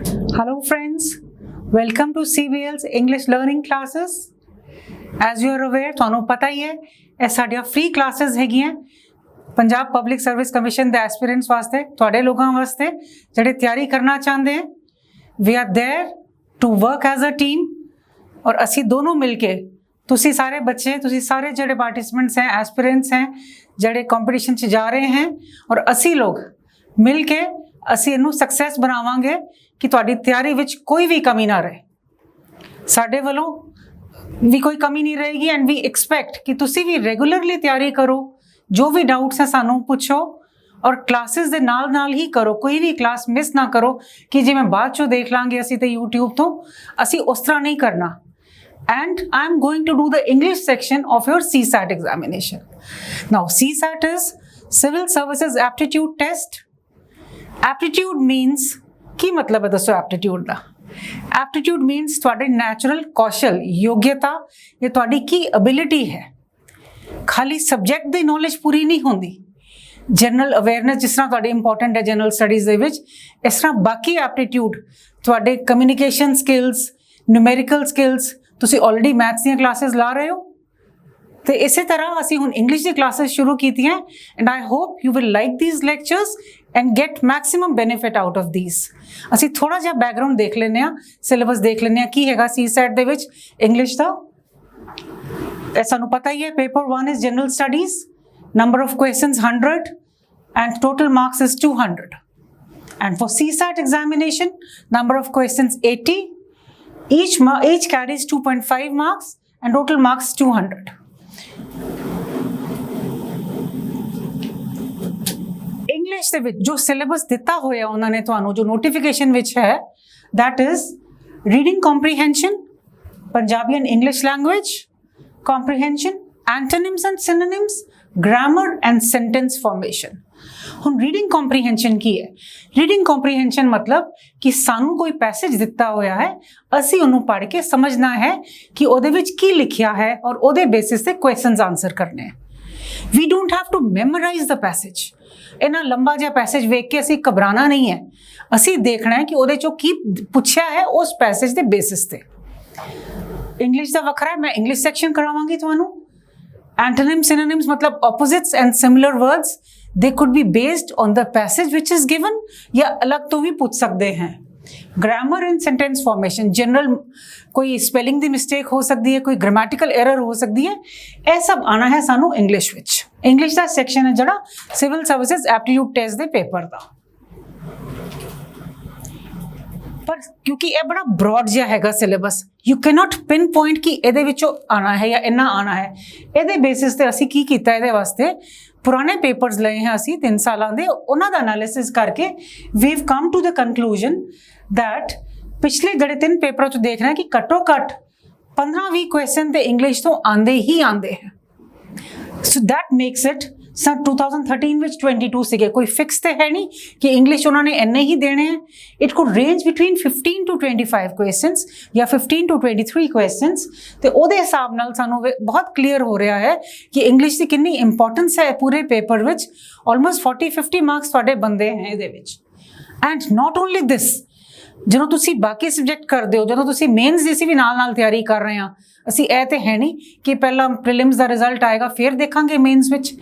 Hello friends, welcome to CBL's English learning classes. As you are aware, ਤੁਹਾਨੂੰ ਪਤਾ ਹੀ ਹੈ ਇਹ ਸਾਡੀਆਂ ਫ੍ਰੀ ਕਲਾਸਿਸ ਹੈਗੀਆਂ ਪੰਜਾਬ ਪਬਲਿਕ ਸਰਵਿਸ ਕਮਿਸ਼ਨ ਦੇ ਐਸਪੀਰੈਂਟਸ ਵਾਸਤੇ, ਤੁਹਾਡੇ ਲੋਕਾਂ ਵਾਸਤੇ ਜਿਹੜੇ ਤਿਆਰੀ ਕਰਨਾ ਚਾਹੁੰਦੇ ਹੈ। We are there to work as a team ਔਰ ਅਸੀਂ ਦੋਨੋਂ ਮਿਲ ਕੇ ਤੁਸੀਂ ਸਾਰੇ ਬੱਚੇ, ਤੁਸੀਂ ਸਾਰੇ ਜਿਹੜੇ ਪਾਰਟਿਸਿਪੈਂਟਸ हैं, ਐਸਪੀਰੈਂਟਸ हैं, ਜਿਹੜੇ ਕੰਪੀਟੀਸ਼ਨ 'ਚ ਜਾ ਰਹੇ हैं ਔਰ ਅਸੀਂ ਲੋਕ ਮਿਲ ਕੇ ਅਸੀਂ ਇਹਨੂੰ ਸਕਸੈਸ ਬਣਾਵਾਂਗੇ ਕਿ ਤੁਹਾਡੀ ਤਿਆਰੀ ਵਿੱਚ ਕੋਈ ਵੀ ਕਮੀ ਨਾ ਰਹੇ। ਸਾਡੇ ਵੱਲੋਂ ਵੀ ਕੋਈ ਕਮੀ ਨਹੀਂ ਰਹੇਗੀ ਐਂਡ ਵੀ ਐਕਸਪੈਕਟ ਕਿ ਤੁਸੀਂ ਵੀ ਰੈਗੂਲਰਲੀ ਤਿਆਰੀ ਕਰੋ। ਜੋ ਵੀ ਡਾਊਟਸ ਹੈ ਸਾਨੂੰ ਪੁੱਛੋ ਔਰ ਕਲਾਸਿਸ ਦੇ ਨਾਲ ਹੀ ਕਰੋ। ਕੋਈ ਵੀ ਕਲਾਸ ਮਿਸ ਨਾ ਕਰੋ ਕਿ ਜਿਵੇਂ ਬਾਅਦ ਚੋਂ ਦੇਖ ਲਾਂਗੇ ਅਸੀਂ ਤੇ YouTube ਤੋਂ, ਅਸੀਂ ਉਸ ਤਰ੍ਹਾਂ ਨਹੀਂ ਕਰਨਾ। And I'm going to do the English section of your CSAT examination. Now, CSAT is Civil Services Aptitude Test. Aptitude means ਕੀ ਮਤਲਬ ਹੈ ਦੱਸੋ ਐਪਟੀਟਿਊਡ ਦਾ? ਐਪਟੀਟਿਊਡ ਮੀਨਸ ਤੁਹਾਡੇ ਨੈਚੁਰਲ ਕੌਸ਼ਲ, ਯੋਗਤਾ, ਇਹ ਤੁਹਾਡੀ ਕੀ ਅਬਿਲਿਟੀ ਹੈ। ਖਾਲੀ ਸਬਜੈਕਟ ਦੀ ਨੌਲੇਜ ਪੂਰੀ ਨਹੀਂ ਹੁੰਦੀ। ਜਨਰਲ ਅਵੇਅਰਨੈਸ ਜਿਸ ਤਰ੍ਹਾਂ ਤੁਹਾਡੀ ਇੰਪੋਰਟੈਂਟ ਹੈ ਜਨਰਲ ਸਟੱਡੀਜ਼ ਦੇ ਵਿੱਚ, ਇਸ ਤਰ੍ਹਾਂ ਬਾਕੀ ਐਪਟੀਟਿਊਡ ਤੁਹਾਡੇ ਕਮਿਊਨੀਕੇਸ਼ਨ ਸਕਿੱਲਸ, ਨਿਊਮੈਰੀਕਲ ਸਕਿੱਲਸ, ਤੁਸੀਂ ਆਲਰੇਡੀ ਮੈਥਸ ਦੀਆਂ ਕਲਾਸਿਸ ਲਾ ਰਹੇ ਹੋ ਤੇ ਇਸੇ ਤਰ੍ਹਾਂ ਅਸੀਂ ਹੁਣ ਇੰਗਲਿਸ਼ ਦੀ ਕਲਾਸਿਸ ਸ਼ੁਰੂ ਕੀਤੀਆਂ and I hope you will like these lectures and get maximum benefit out of these. ਅਸੀਂ ਥੋੜਾ ਜਿਹਾ ਬੈਕਗਰਾਉਂਡ ਦੇਖ ਲੈਂਦੇ ਹਾਂ, ਸਿਲੇਬਸ ਦੇਖ ਲੈਂਦੇ ਹਾਂ ਕੀ ਹੈਗਾ CSAT ਦੇ ਵਿੱਚ ਇੰਗਲਿਸ਼ ਦਾ। ਇਹ ਸਾਨੂੰ ਪਤਾ ਹੀ ਹੈ। Paper 1 is general studies, number of questions 100 and total marks is 200. And for CSAT examination, number of questions 80, each carries 2.5 marks and total marks 200. English ਦੇ ਵਿੱਚ ਜੋ ਸਿਲੇਬਸ ਦਿੱਤਾ ਹੋਇਆ ਉਹਨਾਂ ਨੇ ਤੁਹਾਨੂੰ, ਜੋ ਨੋਟੀਫਿਕੇਸ਼ਨ ਵਿੱਚ ਹੈ, that is reading comprehension, Punjabi and English language comprehension, antonyms and synonyms, grammar and sentence formation. ਹੁਣ ਰੀਡਿੰਗ ਕੰਪਰੀਹੈਂਸ਼ਨ ਕੀ ਹੈ? ਰੀਡਿੰਗ ਕੰਪਰੀਹੈਂਸ਼ਨ ਮਤਲਬ ਕਿ ਸਾਨੂੰ ਕੋਈ ਪੈਸੇਜ ਦਿੱਤਾ ਹੋਇਆ ਹੈ, ਅਸੀਂ ਉਹਨੂੰ ਪੜ੍ਹ ਕੇ ਸਮਝਣਾ ਹੈ ਕਿ ਉਹਦੇ ਵਿੱਚ ਕੀ ਲਿਖਿਆ ਹੈ ਔਰ ਉਹਦੇ ਬੇਸਿਸ ਤੇ ਕੁਐਸਚਨਸ ਆਨਸਰ ਕਰਨੇ ਹੈ। We don't have to memorize the passage. ਇਹਨਾਂ ਲੰਬਾ ਜਿਹਾ ਪੈਸੇਜ ਵੇਖ ਕੇ ਅਸੀਂ ਘਬਰਾਣਾ ਨਹੀਂ ਹੈ। ਅਸੀਂ ਦੇਖਣਾ ਹੈ ਕਿ ਉਹਦੇ ਚੋਂ ਕੀ ਪੁੱਛਿਆ ਹੈ ਉਸ ਪੈਸੇਜ ਦੇ ਬੇਸਿਸ ਤੇ। ਇੰਗਲਿਸ਼ ਦਾ ਵੱਖਰਾ ਹੈ, ਮੈਂ ਇੰਗਲਿਸ਼ ਸੈਕਸ਼ਨ ਕਰਾਵਾਂਗੀ ਤੁਹਾਨੂੰ। ਐਂਟੋਨਿਮਸ, ਸਿਨੋਨਿਮਸ ਮਤਲਬ opposites and similar words, they could be based on the passage which is given ਜਾਂ ਅਲੱਗ ਤੋਂ ਵੀ ਪੁੱਛ ਸਕਦੇ हैं। Grammar and sentence formation, general कोई स्पेलिंग ਦੀ ਮਿਸਟੇਕ ਹੋ ਸਕਦੀ ਹੈ, ਕੋਈ ਗ੍ਰਾਮੈਟਿਕਲ ਐਰਰ ਹੋ ਸਕਦੀ ਹੈ, ਇਹ ਸਭ ਆਣਾ ਹੈ ਸਾਨੂੰ ਇੰਗਲਿਸ਼ ਵਿੱਚ। ਇੰਗਲਿਸ਼ ਦਾ ਸੈਕਸ਼ਨ ਹੈ ਜਿਹੜਾ ਸਿਵਲ ਸਰਵਿਸਿਜ਼ ਐਪਟੀਟਿਊਡ ਟੈਸਟ ਦੇ ਪੇਪਰ ਦਾ। ਪਰ ਕਿਉਂਕਿ ਇਹ ਬੜਾ ਬ੍ਰੌਡ ਜਿਹਾ ਹੈਗਾ syllabus, you cannot pin point ਕਿ ਇਹਦੇ ਵਿੱਚੋਂ ਆਣਾ ਹੈ ਜਾਂ ਇੰਨਾ ਆਣਾ ਹੈ। ਇਹਦੇ ਬੇਸਿਸ ਤੇ ਅਸੀਂ ਕੀ ਕੀਤਾ, ਇਹਦੇ ਵਾਸਤੇ ਪੁਰਾਣੇ ਪੇਪਰਸ ਲਏ हैं ਅਸੀਂ 3 ਸਾਲਾਂ ਦੇ, ਉਹਨਾਂ ਦਾ ਐਨਾਲਿਸਿਸ ਕਰਕੇ we have come to the conclusion that ਪਿਛਲੇ ਜਿਹੜੇ 3 ਪੇਪਰਾਂ 'ਚ ਦੇਖਣਾ ਹੈ ਕਿ ਘੱਟੋ ਘੱਟ 15-20 ਕੁਐਸਚਨ ਤੇ ਇੰਗਲਿਸ਼ ਤੋਂ ਆਂਦੇ ਹੀ ਆਂਦੇ ਹੈ। ਸੋ ਦੈਟ ਮੇਕਸ ਇਟ, ਸਨ 2013 ਵਿੱਚ 22 ਸੀਗੇ, ਕੋਈ ਫਿਕਸ ਤੇ ਹੈ ਨਹੀਂ ਕਿ ਇੰਗਲਿਸ਼ ਉਹਨਾਂ ਨੇ ਇੰਨੇ ਹੀ ਦੇਣੇ ਹੈ। It could range between 15 to 25 questions ਜਾਂ 15 to 23 ਕੁਐਸਚਨਸ। ਤੇ ਉਹਦੇ ਹਿਸਾਬ ਨਾਲ ਸਾਨੂੰ ਬਹੁਤ ਕਲੀਅਰ ਹੋ ਰਿਹਾ ਹੈ ਕਿ ਇੰਗਲਿਸ਼ ਦੀ ਕਿੰਨੀ ਇੰਪੋਰਟੈਂਸ ਹੈ ਪੂਰੇ ਪੇਪਰ ਵਿੱਚ। ਆਲਮੋਸਟ 40-50 ਮਾਰਕਸ ਤੁਹਾਡੇ ਬੰਦੇ ਹੈ ਇਹਦੇ ਵਿੱਚ। ਐਂਡ ਨਾਟ ਓਨਲੀ ਦਿਸ, ਜਦੋਂ ਤੁਸੀਂ ਬਾਕੀ ਸਬਜੈਕਟ ਕਰਦੇ ਹੋ, ਜਦੋਂ ਤੁਸੀਂ ਮੇਨਸ ਦੀ ਅਸੀਂ ਵੀ ਨਾਲ ਤਿਆਰੀ ਕਰ ਰਹੇ ਹਾਂ, ਅਸੀਂ ਇਹ ਤੇ ਹੈ ਨਹੀਂ ਕਿ ਪਹਿਲਾਂ ਪ੍ਰੀਲਿਮਸ ਦਾ ਰਿਜ਼ਲਟ ਆਏਗਾ ਫਿਰ ਦੇਖਾਂਗੇ ਮੇਨਸ ਵਿੱਚ।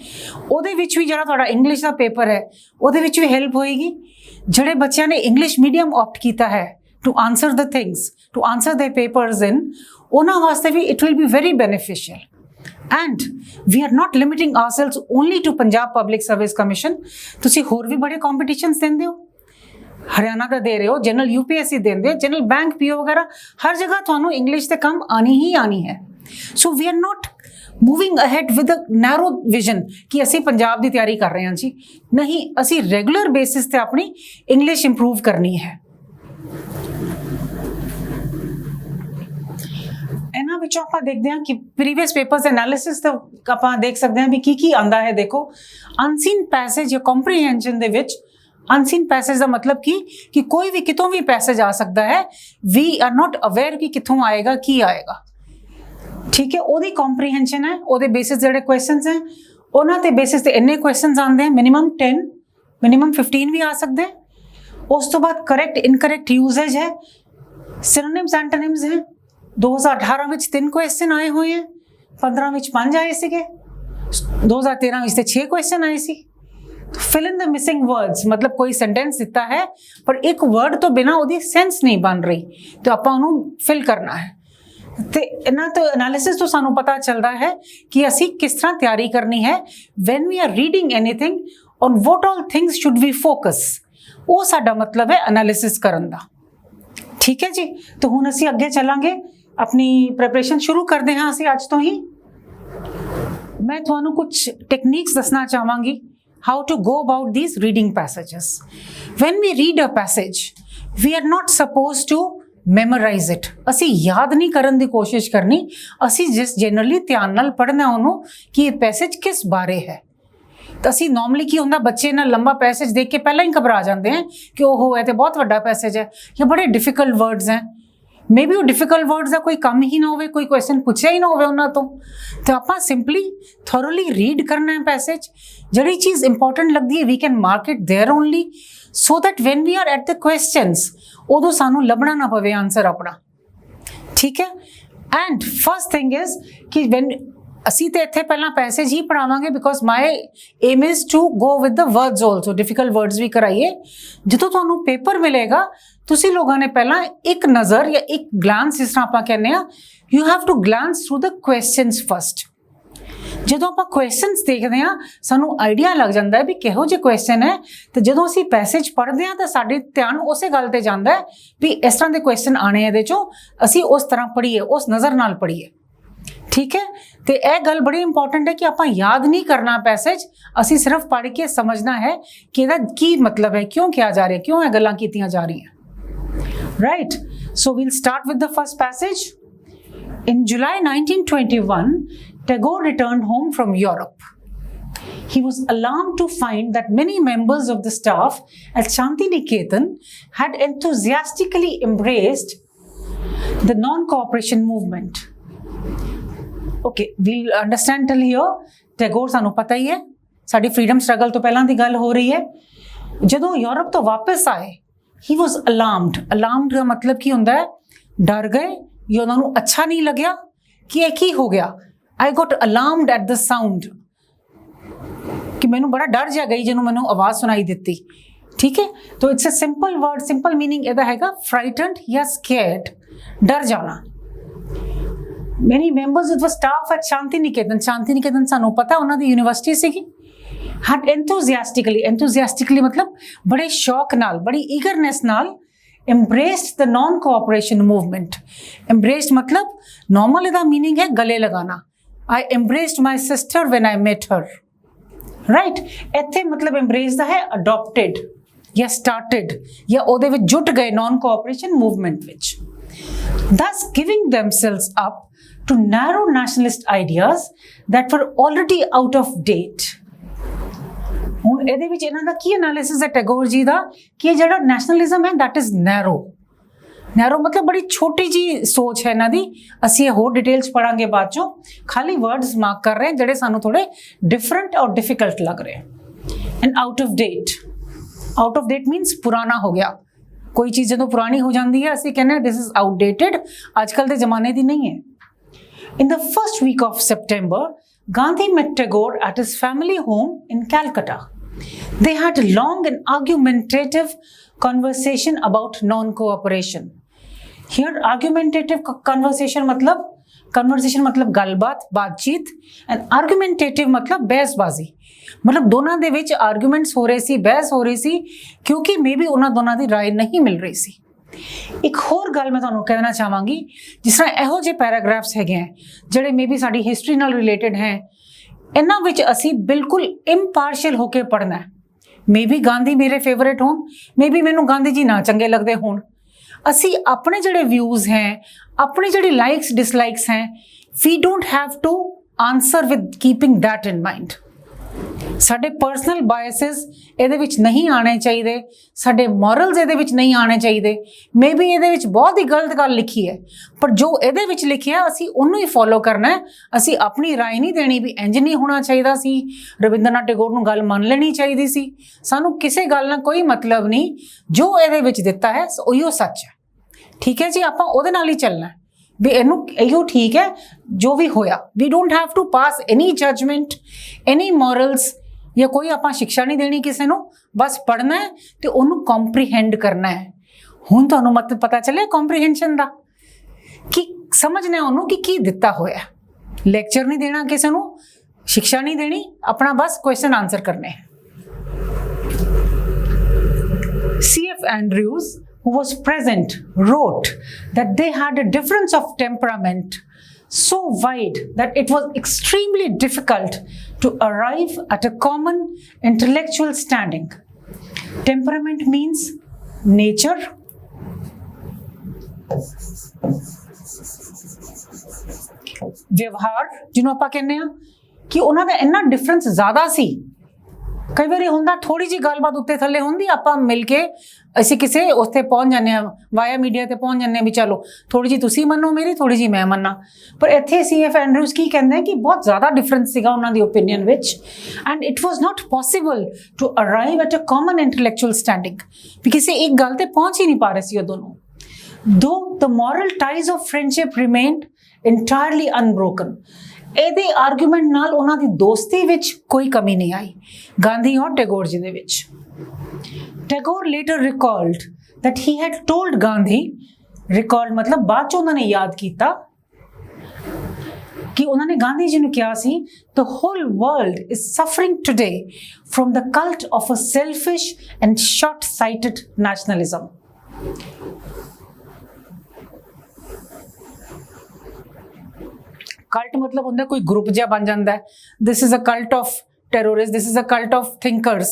ਉਹਦੇ ਵਿੱਚ ਵੀ ਜਿਹੜਾ ਤੁਹਾਡਾ ਇੰਗਲਿਸ਼ ਦਾ ਪੇਪਰ ਹੈ ਉਹਦੇ ਵਿੱਚ ਵੀ ਹੈਲਪ ਹੋਏਗੀ। ਜਿਹੜੇ ਬੱਚਿਆਂ ਨੇ ਇੰਗਲਿਸ਼ ਮੀਡੀਅਮ ਆਪਟ ਕੀਤਾ ਹੈ to answer the things, to answer ਦੇ ਪੇਪਰਸ ਇਨ, ਉਹਨਾਂ ਵਾਸਤੇ ਵੀ it will be very beneficial. And we are not limiting ourselves only to Punjab Public Service Commission. ਤੁਸੀਂ ਹੋਰ ਵੀ ਬੜੇ ਕੰਪੀਟੀਸ਼ਨਸ ਦਿੰਦੇ ਹੋ, ਹਰਿਆਣਾ ਦਾ ਦੇ ਰਹੇ ਹੋ, ਜਨਰਲ UPSC ਦਿੰਦੇ, ਜਨਰਲ ਬੈਂਕ PO ਵਗੈਰਾ, ਹਰ ਜਗ੍ਹਾ ਤੁਹਾਨੂੰ ਇੰਗਲਿਸ਼ ਤੇ ਕੰਮ ਆਣੀ ਹੀ ਆਣੀ ਹੈ। So we are not moving ahead with a narrow vision ਕਿ ਅਸੀਂ ਪੰਜਾਬ ਦੀ ਤਿਆਰੀ ਕਰ ਰਹੇ ਹਾਂ ਜੀ, ਨਹੀਂ, ਅਸੀਂ ਰੈਗੂਲਰ ਬੇਸਿਸ ਤੇ ਆਪਣੀ ਇੰਗਲਿਸ਼ ਇੰਪਰੂਵ ਕਰਨੀ ਹੈ। ਇਹਨਾਂ ਵਿੱਚੋਂ ਆਪਾਂ ਦੇਖਦੇ ਹਾਂ ਕਿ ਪ੍ਰੀਵੀਅਸ ਪੇਪਰਸ ਐਨਾਲਿਸਿਸ ਤੋਂ ਆਪਾਂ ਦੇਖ ਸਕਦੇ ਹਾਂ ਵੀ ਕੀ ਆਂਦਾ ਹੈ। ਦੇਖੋ, ਅਨਸੀਨ ਪੈਸੇਜ ਜਾਂ ਕੰਪਰੀਹੈਂਸ਼ਨ ਦੇ ਵਿੱਚ, ਅਨਸੀਨ ਪੈਸੇਜ ਦਾ ਮਤਲਬ ਕਿ ਕੋਈ ਵੀ ਕਿਤੋਂ ਵੀ ਪੈਸੇਜ ਆ ਸਕਦਾ ਹੈ। ਵੀ ਆਰ ਨਾਟ ਅਵੇਅਰ ਕਿ ਕਿੱਥੋਂ ਆਏਗਾ, ਕੀ ਆਏਗਾ, ਠੀਕ ਹੈ। ਉਹਦੀ ਕੰਪਰੀਹੈਂਸ਼ਨ ਹੈ, ਉਹਦੇ ਬੇਸਿਸ ਜਿਹੜੇ ਕੁਐਸਚਨਸ ਹੈ ਉਹਨਾਂ ਤੇ ਬੇਸਿਸ ਤੇ ਇੰਨੇ ਕੁਐਸਚਨਸ ਆਉਂਦੇ हैं, ਮਿਨੀਮਮ 10, ਮਿਨੀਮਮ 15 ਵੀ ਆ ਸਕਦੇ। उस तो बाद करेक्ट इनकरेक्ट यूजेज है, सिनोनिम्स एंटोनिम्स हैं। 2018 ਵਿੱਚ 3 क्वेश्चन आए हुए हैं, 15 ਵਿੱਚ 5 आए ਸੀਗੇ, 2013 ਵਿੱਚ 6 क्वेश्चन आए सी। Fill in the missing words, मतलब कोई सेंटेंस दिता है पर एक वर्ड तो बिना ਉਹਦੀ सेंस नहीं बन रही, तो ਆਪਾਂ ਉਹਨੂੰ ਫਿਲ ਕਰਨਾ ਹੈ। ਤੇ ਇਹਨਾਂ ਤੋਂ ਐਨਾਲਿਸਿਸ ਤੋਂ ਸਾਨੂੰ ਪਤਾ ਚੱਲਦਾ ਹੈ ਕਿ ਅਸੀਂ ਕਿਸ ਤਰ੍ਹਾਂ ਤਿਆਰੀ ਕਰਨੀ ਹੈ। When we are reading anything on what all things should we focus, ਉਹ ਸਾਡਾ ਮਤਲਬ ਹੈ ਐਨਾਲਿਸਿਸ ਕਰਨ ਦਾ। ਠੀਕ ਹੈ ਜੀ, ਤਾਂ ਹੁਣ ਅਸੀਂ ਅੱਗੇ ਚੱਲਾਂਗੇ, ਆਪਣੀ ਪ੍ਰੈਪਰੇਸ਼ਨ ਸ਼ੁਰੂ ਕਰਦੇ ਹਾਂ ਅਸੀਂ ਅੱਜ ਤੋਂ ਹੀ। ਮੈਂ ਤੁਹਾਨੂੰ ਕੁਝ ਟੈਕਨੀਕਸ ਦੱਸਣਾ ਚਾਹਾਂਗੀ how to go about these reading passages. When we read a passage, we are not supposed to memorize it. ਅਸੀਂ ਯਾਦ ਨਹੀਂ ਕਰਨ ਦੀ ਕੋਸ਼ਿਸ਼ ਕਰਨੀ, ਅਸੀਂ ਜਿਸ ਜਨਰਲੀ ਧਿਆਨ ਨਾਲ ਪੜ੍ਹਨਾ ਉਹਨੂੰ ਕਿ ਇਹ ਪੈਸੇਜ ਕਿਸ ਬਾਰੇ ਹੈ। ਤਾਂ ਅਸੀਂ ਨਾਰਮਲੀ ਕੀ ਹੁੰਦਾ, ਬੱਚੇ ਨਾਲ ਲੰਬਾ ਪੈਸੇਜ ਦੇਖ ਕੇ ਪਹਿਲਾਂ ਹੀ ਘਬਰਾ ਜਾਂਦੇ हैं ਕਿ ਉਹ ਹੈ ਤੇ ਬਹੁਤ ਵੱਡਾ ਪੈਸੇਜ ਹੈ ਜਾਂ ਬੜੇ ਡਿਫਿਕਲਟ ਵਰਡਸ ਹੈ। मे बी वो डिफिकल्ट वर्ड्स का कोई कम ही ना हो, कोई क्वेश्चन पूछा ही ना हो उन्होंने तो आप सिंपली थोरली रीड करना है पैसेज। जी चीज़ इंपॉर्टेंट लगती है we can mark it there only, so that when we are at the questions उदों सानू लभना ना पवे आंसर अपना। ठीक है, एंड फर्स्ट थिंग इज कि व्हेन ਅਸੀਂ ਤੇ ਇੱਥੇ ਪਹਿਲਾਂ ਪੈਸੇਜ ਹੀ ਪੜਾਵਾਂਗੇ because my aim is to go with the words also, difficult words ਵੀ ਕਰਾਈਏ। ਜਦੋਂ ਤੁਹਾਨੂੰ ਪੇਪਰ ਮਿਲੇਗਾ ਤੁਸੀਂ ਲੋਕਾਂ ਨੇ ਪਹਿਲਾਂ ਇੱਕ ਨਜ਼ਰ ਜਾਂ ਇੱਕ ਗਲਾਂਸ, ਜਿਸ ਤਰ੍ਹਾਂ ਆਪਾਂ ਕਹਿੰਦੇ ਆ, you have to glance through the questions first. ਜਦੋਂ ਆਪਾਂ ਕੁਐਸਚਨਸ ਦੇਖਦੇ ਆ ਸਾਨੂੰ ਆਈਡੀਆ ਲੱਗ ਜਾਂਦਾ ਹੈ ਵੀ ਕਿਹੋ ਜਿਹੇ ਕੁਐਸਚਨ ਹੈ, ਤੇ ਜਦੋਂ ਅਸੀਂ ਪੈਸੇਜ ਪੜ੍ਹਦੇ ਆ ਤਾਂ ਸਾਡੇ ਧਿਆਨ ਉਸੇ ਗੱਲ ਤੇ ਜਾਂਦਾ ਹੈ ਵੀ ਇਸ ਤਰ੍ਹਾਂ ਦੇ ਕੁਐਸਚਨ ਆਣੇ ਇਹਦੇ ਚੋਂ, ਅਸੀਂ ਉਸ ਤਰ੍ਹਾਂ ਪੜ੍ਹੀਏ, ਉਸ ਨਜ਼ਰ ਨਾਲ ਪੜ੍ਹੀਏ। ठीक है, तो यह गल बड़ी इंपॉर्टेंट है कि आप याद नहीं करना पैसेज, असी सिर्फ पढ़ के समझना है कि ਇਹਦਾ ਕੀ मतलब है, क्यों किया जा रहा है, क्यों ये गल्लां कीतियां जा रही हैं। Right, so we'll start with the first passage. In July 1921, Tagore returned home from Europe. He was alarmed to find that many members of the staff at Shantiniketan had enthusiastically embraced the non-cooperation movement. Okay, we'll understand till here Tagore सानू पता ही है साडी freedom struggle तो पहलां दी गल हो रही है। जदों Europe तो वापस आए ही वॉज अलार्म्ड। अलार्म्ड का मतलब की हुंदा है डर गए या उन्होंने अच्छा नहीं लग्या कि यह की हो गया। I got alarmed at the sound, कि मैनू बड़ा डर जा गई जिन्होंने मैनू आवाज़ सुनाई दी। ठीक है, तो it's a simple word, simple meaning इहदा हैगा फ्राइटेंड या स्कैर्ड, डर जाना। Many members of the staff at Shantiniketan, Shantiniketan सानू पता उन्हां दी यूनिवर्सिटी सीगी, had enthusiastically मतलब बड़े शौक नाल, बड़ी eagerness नाल embraced the non-cooperation movement. Embraced मतलब normal इहदा meaning है गले लगाना। I embraced my sister when I met her. Right, इत्थे मतलब embrace दा है adopted या started या ओहदे विच जुट गए non-cooperation movement which, thus giving themselves up to narrow nationalist ideas that were already out of date. ਹੁਣ ਇਹਦੇ ਵਿੱਚ ਇਹਨਾਂ ਦਾ ਕੀ ਐਨਾਲਿਸਿਸ ਹੈ ਟੈਗੋਰ ਜੀ ਦਾ ਕਿ ਇਹ ਜਿਹੜਾ ਨੈਸ਼ਨਲਿਜ਼ਮ ਹੈ that is narrow मतलब ਬੜੀ ਛੋਟੀ ਜੀ ਸੋਚ ਹੈ ਇਹਨਾਂ ਦੀ। ਅਸੀਂ ਇਹ ਹੋਰ ਡਿਟੇਲਸ ਪੜਾਂਗੇ ਬਾਅਦ ਚੋਂ, ਖਾਲੀ ਵਰਡਸ ਮਾਰਕ ਕਰ ਰਹੇ ਜਿਹੜੇ ਸਾਨੂੰ ਥੋੜੇ ਡਿਫਰੈਂਟ ਔਰ ਡਿਫਿਕਲਟ ਲੱਗ ਰਹੇ। And out of date means ਪੁਰਾਣਾ ਹੋ ਗਿਆ। ਕੋਈ ਚੀਜ਼ ਜਦੋਂ ਪੁਰਾਣੀ ਹੋ ਜਾਂਦੀ ਹੈ ਅਸੀਂ ਕਹਿੰਦੇ ਦਿਸ ਇਜ਼ ਆਊਟਡੇਟਡ, ਅੱਜ ਕੱਲ੍ਹ ਦੇ ਜ਼ਮਾਨੇ ਦੀ ਨਹੀਂ ਹੈ। In the first week of September, Gandhi met Tagore at his family home in Calcutta. They had a long and argumentative conversation about non-cooperation. Here, argumentative conversation मतलब गलबात, बातचीत, and argumentative मतलब बहसबाजी। मतलब दोनों दे विच आर्गूमेंट्स हो रहे सी, बहस हो रही सी, क्योंकि मे बी उन्हां दोनों दी राय नहीं मिल रही सी। एक होर गल मैं तुहानूं कहना चाहांगी, जिस तरह इहो जे पैराग्राफ्स हैगे हैं जिहड़े मे बी साडी हिस्टरी नाल रिलेटेड हैं, इन्हां विच असीं बिल्कुल इंपार्शियल होके पढ़ना है। मे बी गांधी मेरे फेवरेट होण, मे बी मैनूं गांधी जी ना चंगे लगदे होण, असीं अपने जिहड़े व्यूज़ हैं, अपने जिहड़े लाइक्स डिसलाइक्स हैं, we don't have to answer with keeping that in mind. ਸਾਡੇ ਪਰਸਨਲ ਬਾਇਸਿਸ ਇਹਦੇ ਵਿੱਚ ਨਹੀਂ ਆਣੇ ਚਾਹੀਦੇ, ਸਾਡੇ ਮੋਰਲਸ ਇਹਦੇ ਵਿੱਚ ਨਹੀਂ ਆਣੇ ਚਾਹੀਦੇ। ਮੇਬੀ ਇਹਦੇ ਵਿੱਚ ਬਹੁਤ ਹੀ ਗਲਤ ਗੱਲ ਲਿਖੀ ਹੈ, ਪਰ ਜੋ ਇਹਦੇ ਵਿੱਚ ਲਿਖਿਆ ਅਸੀਂ ਉਹਨੂੰ ਹੀ ਫੋਲੋ ਕਰਨਾ ਹੈ। ਅਸੀਂ ਆਪਣੀ ਰਾਏ ਨਹੀਂ ਦੇਣੀ ਵੀ ਇੰਜ ਨਹੀਂ ਹੋਣਾ ਚਾਹੀਦਾ ਸੀ, ਰਵਿੰਦਰਨਾਥ ਟੈਗੋਰ ਨੂੰ ਗੱਲ ਮੰਨ ਲੈਣੀ ਚਾਹੀਦੀ ਸੀ। ਸਾਨੂੰ ਕਿਸੇ ਗੱਲ ਨਾਲ ਕੋਈ ਮਤਲਬ ਨਹੀਂ, ਜੋ ਇਹਦੇ ਵਿੱਚ ਦਿੱਤਾ ਹੈ ਉਹੀਓ ਸੱਚ ਹੈ। ਠੀਕ ਹੈ ਜੀ, ਆਪਾਂ ਉਹਦੇ ਨਾਲ ਹੀ ਚੱਲਣਾ ਵੀ ਇਹਨੂੰ ਇਹੋ ਠੀਕ ਹੈ ਜੋ ਵੀ ਹੋਇਆ। We don't have to pass any judgement, any morals, ਜਾਂ ਕੋਈ ਆਪਾਂ ਸਿੱਖਿਆ ਨਹੀਂ ਦੇਣੀ ਕਿਸੇ ਨੂੰ, ਬਸ ਪੜ੍ਹਨਾ ਹੈ ਤੇ ਉਹਨੂੰ ਕੰਪਰੀਹੈਂਡ ਕਰਨਾ ਹੈ। ਹੁਣ ਤੁਹਾਨੂੰ ਮਤਲਬ ਪਤਾ ਚੱਲਿਆ ਕੰਪਰੀਹੈਂਸ਼ਨ ਦਾ, ਕਿ ਸਮਝਣਾ ਉਹਨੂੰ ਕਿ ਕੀ ਦਿੱਤਾ ਹੋਇਆ। ਲੈਕਚਰ ਨਹੀਂ ਦੇਣਾ ਕਿਸੇ ਨੂੰ, ਸਿੱਖਿਆ ਨਹੀਂ ਦੇਣੀ, ਆਪਣਾ ਬਸ ਕੁਐਸਚਨ ਆਨਸਰ ਕਰਨੇ। C.F. Andrews, who was present, wrote that they had a difference of temperament so wide that it was extremely difficult to arrive at a common intellectual standing. Temperament means nature, ਵਿਵਹਾਰ ਜਿਹਨੂੰ ਆਪਾਂ ਕਹਿੰਦੇ ਆ, ਕਿ ਉਹਨਾਂ ਦਾ ਇੰਨਾ difference ਜ਼ਿਆਦਾ ਸੀ। ਕਈ ਵਾਰੀ ਹੁੰਦਾ ਥੋੜੀ ਜਿਹੀ ਗੱਲਬਾਤ ਉੱਤੇ ਥੱਲੇ ਹੁੰਦੀ, ਆਪਾਂ ਮਿਲ ਕੇ ਅਸੀਂ ਕਿਸੇ ਉੱਥੇ ਪਹੁੰਚ ਜਾਂਦੇ ਹਾਂ, ਵਾਇਆ ਮੀਡੀਆ ਤੇ ਪਹੁੰਚ ਜਾਂਦੇ ਹਾਂ ਵੀ ਚਲੋ ਥੋੜੀ ਜਿਹੀ ਤੁਸੀਂ ਮੰਨੋ ਮੇਰੀ, ਥੋੜੀ ਜਿਹੀ ਮੈਂ ਮੰਨਾਂ। ਪਰ ਇੱਥੇ C.F. ਐਂਡਰੂਜ਼ ਕੀ ਕਹਿੰਦੇ ਕਿ ਬਹੁਤ ਜ਼ਿਆਦਾ ਡਿਫਰੈਂਸ ਸੀਗਾ ਉਹਨਾਂ ਦੀ ਓਪੀਨੀਅਨ ਵਿੱਚ, and it was not possible to arrive at a common intellectual standing, ਵੀ ਕਿਸੇ ਇੱਕ ਗੱਲ ਤੇ ਪਹੁੰਚ ਹੀ ਨਹੀਂ ਪਾ ਰਹੇ ਸੀ ਉਹ ਦੋਨੋਂ। Though the moral ties of friendship remained entirely unbroken, ਇਹਦੇ ਆਰਗੂਮੈਂਟ ਨਾਲ ਉਹਨਾਂ ਦੀ ਦੋਸਤੀ ਵਿੱਚ ਕੋਈ ਕਮੀ ਨਹੀਂ ਆਈ, ਗਾਂਧੀ ਔਰ ਟੈਗੋਰ ਜੀ ਦੇ ਵਿੱਚ। Tagore later recalled that he had told Gandhi, recalled ਮਤਲਬ ਬਾਅਦ ਚ ਉਹਨਾਂ ਨੇ ਯਾਦ ਕੀਤਾ, ਕਿ ਉਹਨਾਂ ਨੇ ਗਾਂਧੀ ਜੀ ਨੂੰ ਕਿਹਾ ਸੀ, the whole world is suffering today from the cult of a selfish and short-sighted nationalism. Cult ਮਤਲਬ ਹੁੰਦਾ ਕੋਈ ਗਰੁੱਪ ਜਿਹਾ ਬਣ ਜਾਂਦਾ ਹੈ, this is a cult of terrorist, this is a cult of thinkers.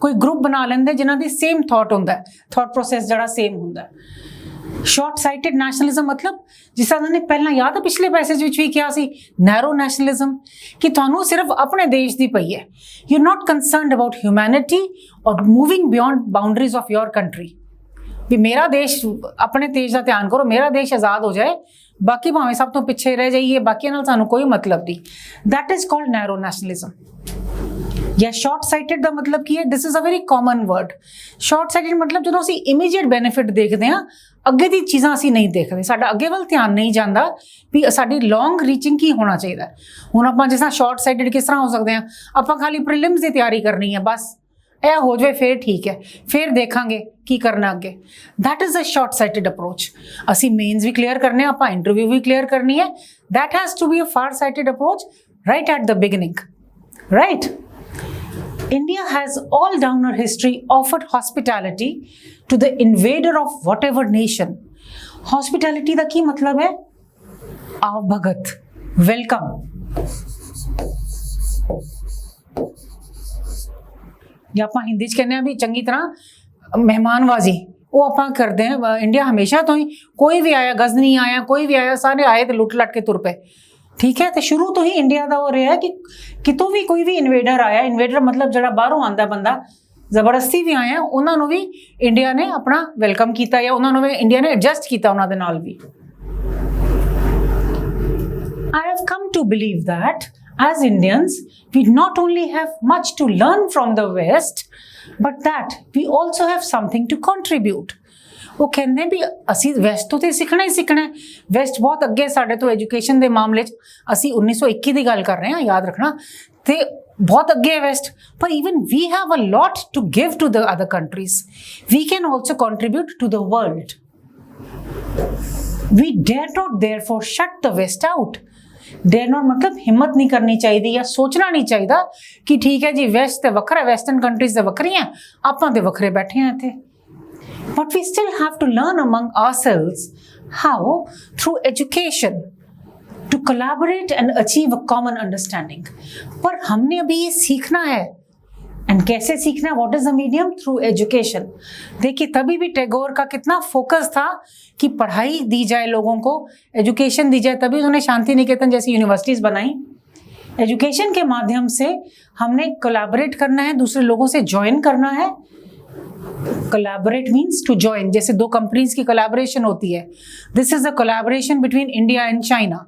ਕੋਈ ਗਰੁੱਪ ਬਣਾ ਲੈਂਦੇ ਜਿਨ੍ਹਾਂ ਦੀ ਸੇਮ ਥਾਟ ਹੁੰਦਾ, ਥਾਟ ਪ੍ਰੋਸੈਸ ਜਿਹੜਾ ਸੇਮ ਹੁੰਦਾ। ਸ਼ਾਰਟ ਸਾਈਟਡ ਨੈਸ਼ਨਲਿਜ਼ਮ ਮਤਲਬ ਜਿਸ ਤਰ੍ਹਾਂ ਨੇ ਪਹਿਲਾਂ ਯਾਦ ਹੈ ਪਿਛਲੇ ਪੈਸੇਜ ਵਿੱਚ ਵੀ ਕਿਹਾ ਸੀ, ਨੈਰੋ ਨੈਸ਼ਨਲਿਜ਼ਮ, ਕਿ ਤੁਹਾਨੂੰ ਸਿਰਫ ਆਪਣੇ ਦੇਸ਼ ਦੀ ਪਈ ਹੈ। You are not concerned about humanity ਔਰ moving beyond boundaries of your country. ਵੀ ਮੇਰਾ ਦੇਸ਼, ਆਪਣੇ ਦੇਸ਼ ਦਾ ਧਿਆਨ ਕਰੋ, ਮੇਰਾ ਦੇਸ਼ ਆਜ਼ਾਦ ਹੋ ਜਾਏ, ਬਾਕੀ ਭਾਵੇਂ ਸਭ ਤੋਂ ਪਿੱਛੇ ਰਹਿ ਜਾਈਏ, ਬਾਕੀਆਂ ਨਾਲ ਸਾਨੂੰ ਕੋਈ ਮਤਲਬ ਨਹੀਂ। That is called narrow nationalism. ਜਾਂ ਸ਼ਾਰਟ ਸਾਈਟਡ ਦਾ ਮਤਲਬ ਕੀ ਹੈ? This is a very common word. Short sighted ਮਤਲਬ ਜਦੋਂ ਅਸੀਂ ਇਮੀਡੀਏਟ ਬੈਨੀਫਿਟ ਦੇਖਦੇ ਹਾਂ, ਅੱਗੇ ਦੀ ਚੀਜ਼ਾਂ ਅਸੀਂ ਨਹੀਂ ਦੇਖਦੇ, ਸਾਡਾ ਅੱਗੇ ਵੱਲ ਧਿਆਨ ਨਹੀਂ ਜਾਂਦਾ ਵੀ ਸਾਡੀ ਲੌਂਗ ਰੀਚਿੰਗ ਕੀ ਹੋਣਾ ਚਾਹੀਦਾ। ਹੁਣ ਆਪਾਂ ਜਿਸ ਤਰ੍ਹਾਂ ਸ਼ਾਰਟ ਸਾਈਟਡ ਕਿਸ ਤਰ੍ਹਾਂ ਹੋ ਸਕਦੇ ਹਾਂ, ਆਪਾਂ ਖਾਲੀ ਪ੍ਰੀਲਿਮਸ ਦੀ ਤਿਆਰੀ ਕਰਨੀ ਹੈ, ਬਸ ਇਹ ਹੋ ਜਾਵੇ ਫਿਰ ਠੀਕ ਹੈ, ਫਿਰ ਦੇਖਾਂਗੇ ਕੀ ਕਰਨਾ ਅੱਗੇ। That is a short sighted approach. ਅਸੀਂ ਮੇਨਸ ਵੀ ਕਲੀਅਰ ਕਰਨੇ, ਆਪਾਂ ਇੰਟਰਵਿਊ ਵੀ ਕਲੀਅਰ ਕਰਨੀ ਹੈ। That has to be a far sighted approach right at the beginning, right. India has all down her history offered hospitality to the invader of whatever nation. Hospitality ਦਾ ਕੀ ਮਤਲਬ ਹੈ? ਆਓ ਭਗਤ, welcome. ਜਾਂ ਆਪਾਂ ਹਿੰਦੀ 'ਚ ਕਹਿੰਦੇ ਹਾਂ ਵੀ ਚੰਗੀ ਤਰ੍ਹਾਂ ਮਹਿਮਾਨਵਾਜ਼ੀ, ਉਹ ਆਪਾਂ ਕਰਦੇ ਹਾਂ। ਇੰਡੀਆ ਹਮੇਸ਼ਾ ਤੋਂ ਹੀ ਕੋਈ ਵੀ ਆਇਆ, ਗਜ਼ਨੀ ਆਇਆ, ਕੋਈ ਵੀ ਆਇਆ, ਸਾਰੇ ਆਏ ਤੇ ਲੁੱਟ ਲੱਟ ਕੇ ਤੁਰ ਪਏ। ਠੀਕ ਹੈ, ਤੇ ਸ਼ੁਰੂ ਤੋਂ ਹੀ ਇੰਡੀਆ ਦਾ ਉਹ ਰਿਹਾ ਕਿ ਕਿਤੋਂ ਵੀ ਕੋਈ ਵੀ ਇਨਵੇਡਰ ਆਇਆ, ਇਨਵੇਡਰ ਮਤਲਬ ਜਿਹੜਾ ਬਾਹਰੋਂ ਆਉਂਦਾ ਬੰਦਾ, ਜ਼ਬਰਦਸਤੀ ਵੀ ਆਇਆ, ਉਹਨਾਂ ਨੂੰ ਵੀ ਇੰਡੀਆ ਨੇ ਆਪਣਾ ਵੈਲਕਮ ਕੀਤਾ, ਜਾਂ ਉਹਨਾਂ ਨੂੰ ਵੀ ਇੰਡੀਆ ਨੇ ਐਡਜਸਟ ਕੀਤਾ ਉਹਨਾਂ ਦੇ ਨਾਲ ਵੀ। I have come to believe that as Indians, we not only have much to learn from the West, but that we also have something to contribute. ਉਹ ਕਹਿੰਦੇ ਵੀ ਅਸੀਂ ਵੈਸਟ ਤੋਂ ਤੇ ਸਿੱਖਣਾ ਹੀ ਸਿੱਖਣਾ ਹੈ। ਵੈਸਟ ਬਹੁਤ ਅੱਗੇ ਸਾਡੇ ਤੋਂ ਐਜੂਕੇਸ਼ਨ ਦੇ ਮਾਮਲੇ 'ਚ, ਅਸੀਂ 1921 ਦੀ ਗੱਲ ਕਰ ਰਹੇ ਹਾਂ, ਯਾਦ ਰੱਖਣਾ, ਤੇ ਬਹੁਤ ਅੱਗੇ ਹੈ ਵੈਸਟ। ਪਰ even we have a lot to give to the other countries. We can also contribute to the world. We dare not therefore shut the west out. Dare not ਮਤਲਬ ਹਿੰਮਤ ਨਹੀਂ ਕਰਨੀ ਚਾਹੀਦੀ, ਜਾਂ ਸੋਚਣਾ ਨਹੀਂ ਚਾਹੀਦਾ ਕਿ ਠੀਕ ਹੈ ਜੀ ਵੈਸਟ ਤੇ ਵੱਖਰਾ, ਵੈਸਟਰਨ ਕੰਟਰੀਜ਼ ਤੇ ਵੱਖਰੀਆਂ, ਆਪਾਂ ਤੇ ਵੱਖਰੇ ਬੈਠੇ ਹਾਂ ਇੱਥੇ। But we still have to learn among ourselves how, through education, to collaborate and achieve a common understanding. पर हमने अभी ये सीखना है, and कैसे सीखना है? What is the medium? Through education. देखिए तभी भी टैगोर का कितना फोकस था कि पढ़ाई दी जाए लोगों को, एजुकेशन दी जाए, तभी उन्होंने शांति निकेतन जैसी यूनिवर्सिटीज बनाई। एजुकेशन के माध्यम से हमने कोलैबोरेट करना है, दूसरे लोगों से ज्वाइन करना है। कोलैबोरेट मीन्स टू ज्वाइन, जैसे दो कंपनीज की कोलैबोरेशन होती है। This is a collaboration between India and China,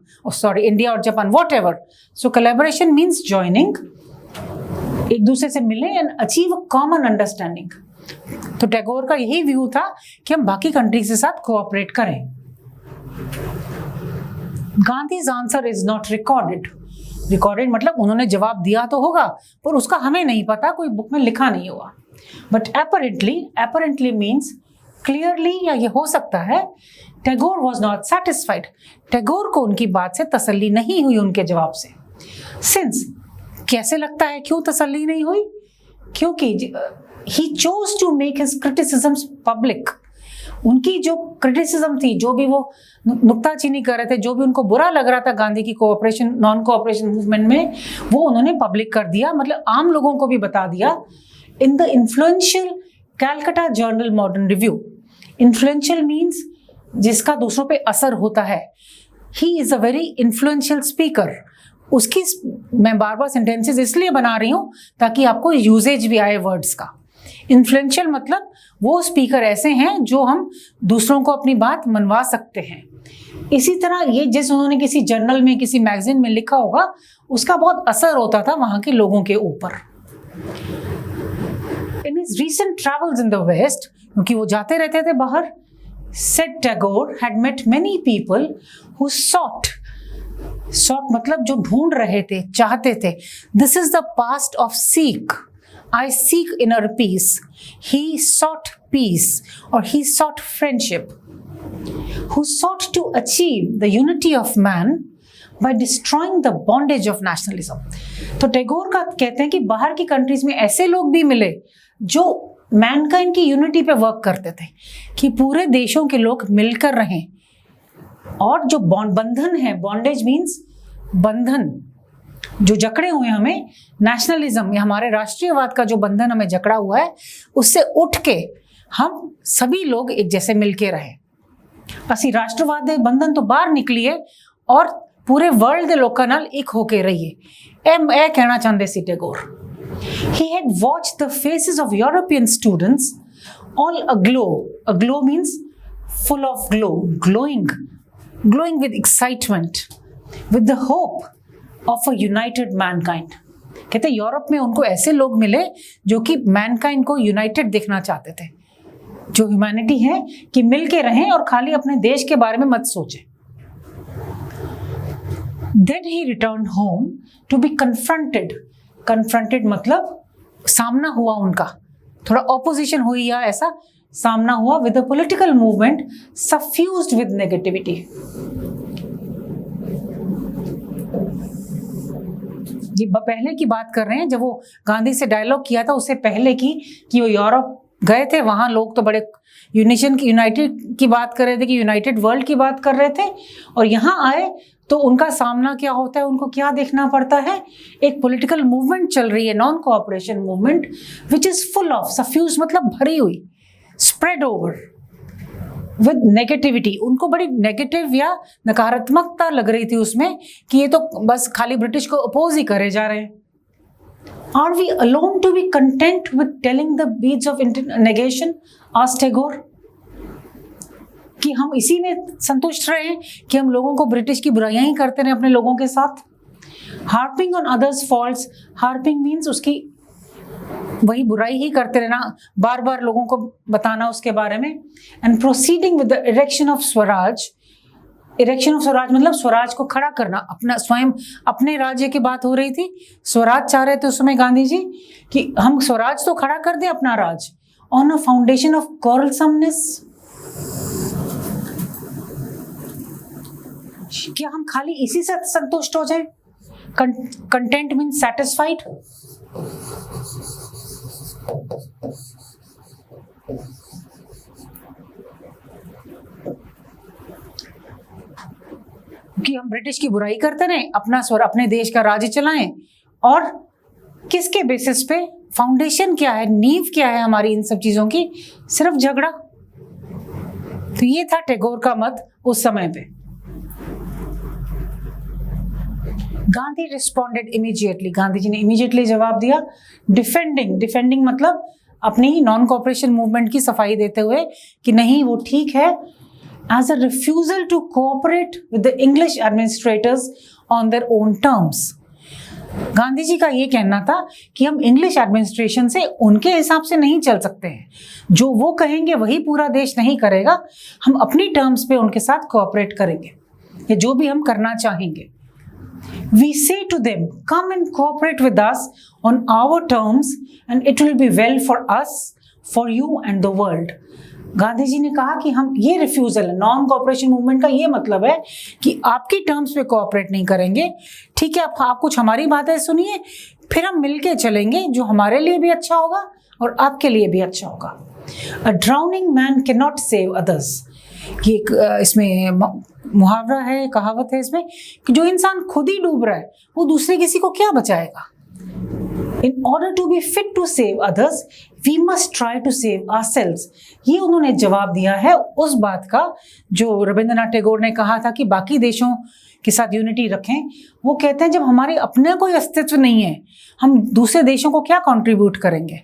India और Japan, whatever. So collaboration means joining, एक दूसरे से मिले and achieve a common understanding. तो टैगोर का यही व्यू था कि हम बाकी कंट्रीज के साथ कोऑपरेट करें। Gandhi's answer is not recorded. Recorded मतलब उन्होंने जवाब दिया तो होगा, पर उसका हमें नहीं पता, कोई बुक में लिखा नहीं हुआ। बट एपरेंटली मीन्स क्लियरली, या ये हो सकता है Tagore was not satisfied. Tagore को उनकी बात से तसल्ली नहीं हुई उनके जवाब से। सिंस, कैसे लगता है क्यों तसल्ली नहीं हुई? क्योंकि he chose to make his criticisms public. उनकी जो क्रिटिसिज्म थी, जो भी वो नुक्ताचीनी कर रहे थे, जो भी उनको बुरा लग रहा था गांधी की कोऑपरेशन नॉन कोऑपरेशन मूवमेंट में, वो उन्होंने पब्लिक कर दिया, मतलब आम लोगों को भी बता दिया। In the influential Calcutta journal modern review, influential means जिसका दूसरों पे असर होता है। He is a very influential speaker. उसकी मैं बार बार सेंटेंसेस इसलिए बना रही हूं ताकि आपको यूजेज भी आए वर्ड्स का। इन्फ्लुएंशियल मतलब वो स्पीकर ऐसे हैं जो हम दूसरों को अपनी बात मनवा सकते हैं। इसी तरह ये जैसे उन्होंने किसी जर्नल में, किसी मैगजीन में लिखा होगा, उसका बहुत असर होता था वहां के लोगों के ऊपर। In his recent travels in the west, क्योंकि वो जाते रहते थे बाहर, said Tagore had met many people who sought मतलब जो ढूंढ रहे थे, चाहते थे। This is the past of seek. I seek inner peace. He sought peace, or he sought friendship. Who sought to achieve the unity of man by destroying the bondage of nationalism. तो टैगोर का कहते हैं कि बाहर की countries में ऐसे लोग भी मिले जो मैनकाइंड की यूनिटी पे वर्क करते थे, कि पूरे देशों के लोग मिलकर रहें। और जो बंधन है, बॉन्डेज मीन्स बंधन, जो जकड़े हुए हमें, नेशनलिज्म या हमारे राष्ट्रीयवाद का जो बंधन हमें जकड़ा हुआ है, उससे उठ के हम सभी लोग एक जैसे मिलके रहे। असी राष्ट्रवाद दे बंधन तो बाहर निकलिए और पूरे वर्ल्ड दे लोकां नाल एक होके रहिए। ए कहना चाहते सी Tagore. He had watched the faces of European students all aglow. Aglow means full of glow, glowing with excitement, with the hope of a united mankind. कहते यूरोप में उनको ऐसे लोग मिले जो कि मैनकाइंड को यूनाइटेड देखना चाहते थे, जो ह्यूमैनिटी है कि मिलके रहें और खाली अपने देश के बारे में मत सोचें। Then he returned home to be confronted मतलब सामना हुआ उनका, थोड़ा ऑपोजिशन हुई या ऐसा सामना हुआ, with a political movement suffused with negativity. ये पहले की बात कर रहे हैं जब वो गांधी से डायलॉग किया था, उससे पहले की कि वो यूरोप गए थे, वहां लोग तो बड़े यूनाइटेड की बात कर रहे थे, कि यूनाइटेड वर्ल्ड की बात कर रहे थे, और यहाँ आए तो उनका सामना क्या होता है, उनको क्या देखना पड़ता है। एक पॉलिटिकल मूवमेंट चल रही है, non cooperation movement, which is full of, suffuse मतलब भरी हुई, स्प्रेड ओवर विद नेगेटिविटी। उनको बड़ी नेगेटिव या नकारात्मकता लग रही थी उसमें, कि ये तो बस खाली ब्रिटिश को अपोज ही करे जा रहे हैं। Are we alone to be content with telling the beads of negation, asked Tagore, कि हम इसी में संतुष्ट रहे कि हम लोगों को ब्रिटिश की बुराइयां ही करते रहे अपने लोगों के साथ। Harping on others faults, harping means उसकी वही बुराई ही करते रहना, बार बार लोगों को बताना उसके बारे में। And proceeding with the erection of Swaraj, erection of Swaraj मतलब स्वराज को खड़ा करना, अपना स्वयं अपने राज्य की बात हो रही थी, स्वराज चाह रहे थे उस समय गांधी जी कि हम स्वराज तो खड़ा कर दें अपना राज, on a foundation of quarrelsomeness। क्या हम खाली इसी से संतुष्ट हो जाए? Content mean satisfied. कि हम ब्रिटिश की बुराई करते रहें, अपना स्वर अपने देश का राज्य चलाएं, और किसके बेसिस पे, फाउंडेशन क्या है, नींव क्या है हमारी इन सब चीजों की, सिर्फ झगड़ा। तो ये था टैगोर का मत उस समय पे। गांधी रिस्पॉन्डेड इमीडिएटली, गांधी जी ने इमीडिएटली जवाब दिया। डिफेंडिंग मतलब अपनी नॉन कोऑपरेशन मूवमेंट की सफाई देते हुए कि नहीं वो ठीक है, as a refusal to cooperate with the English administrators on their own terms. Gandhi ji का ये कहना था कि हम इंग्लिश एडमिनिस्ट्रेशन से उनके हिसाब से नहीं चल सकते हैं, जो वो कहेंगे वही पूरा देश नहीं करेगा, हम अपनी टर्म्स पे उनके साथ कोऑपरेट करेंगे या जो भी हम करना चाहेंगे। We say to them, come and cooperate with us on our terms and it will be well for us, for you and the world. Gandhi ji ने कहा कि हम ये रिफ्यूजल है, नॉन कोऑपरेशन मूवमेंट का ये मतलब है कि आपकी टर्म्स पे कोऑपरेट नहीं करेंगे, ठीक है, आप कुछ हमारी बातें सुनिए, फिर हम मिलके चलेंगे, जो हमारे लिए भी अच्छा होगा और आपके लिए भी अच्छा होगा। A drowning man cannot save others. कि इसमें मुहावरा है, कहावत है इसमें कि जो इंसान खुद ही डूब रहा है वो दूसरे किसी को क्या बचाएगा। In order to be fit to save others, we must try to save ourselves. ये उन्होंने जवाब दिया है उस बात का जो रविंद्रनाथ टैगोर ने कहा था कि बाकी देशों के साथ यूनिटी रखें। वो कहते हैं जब हमारे अपने कोई अस्तित्व नहीं है, हम दूसरे देशों को क्या कंट्रीब्यूट करेंगे।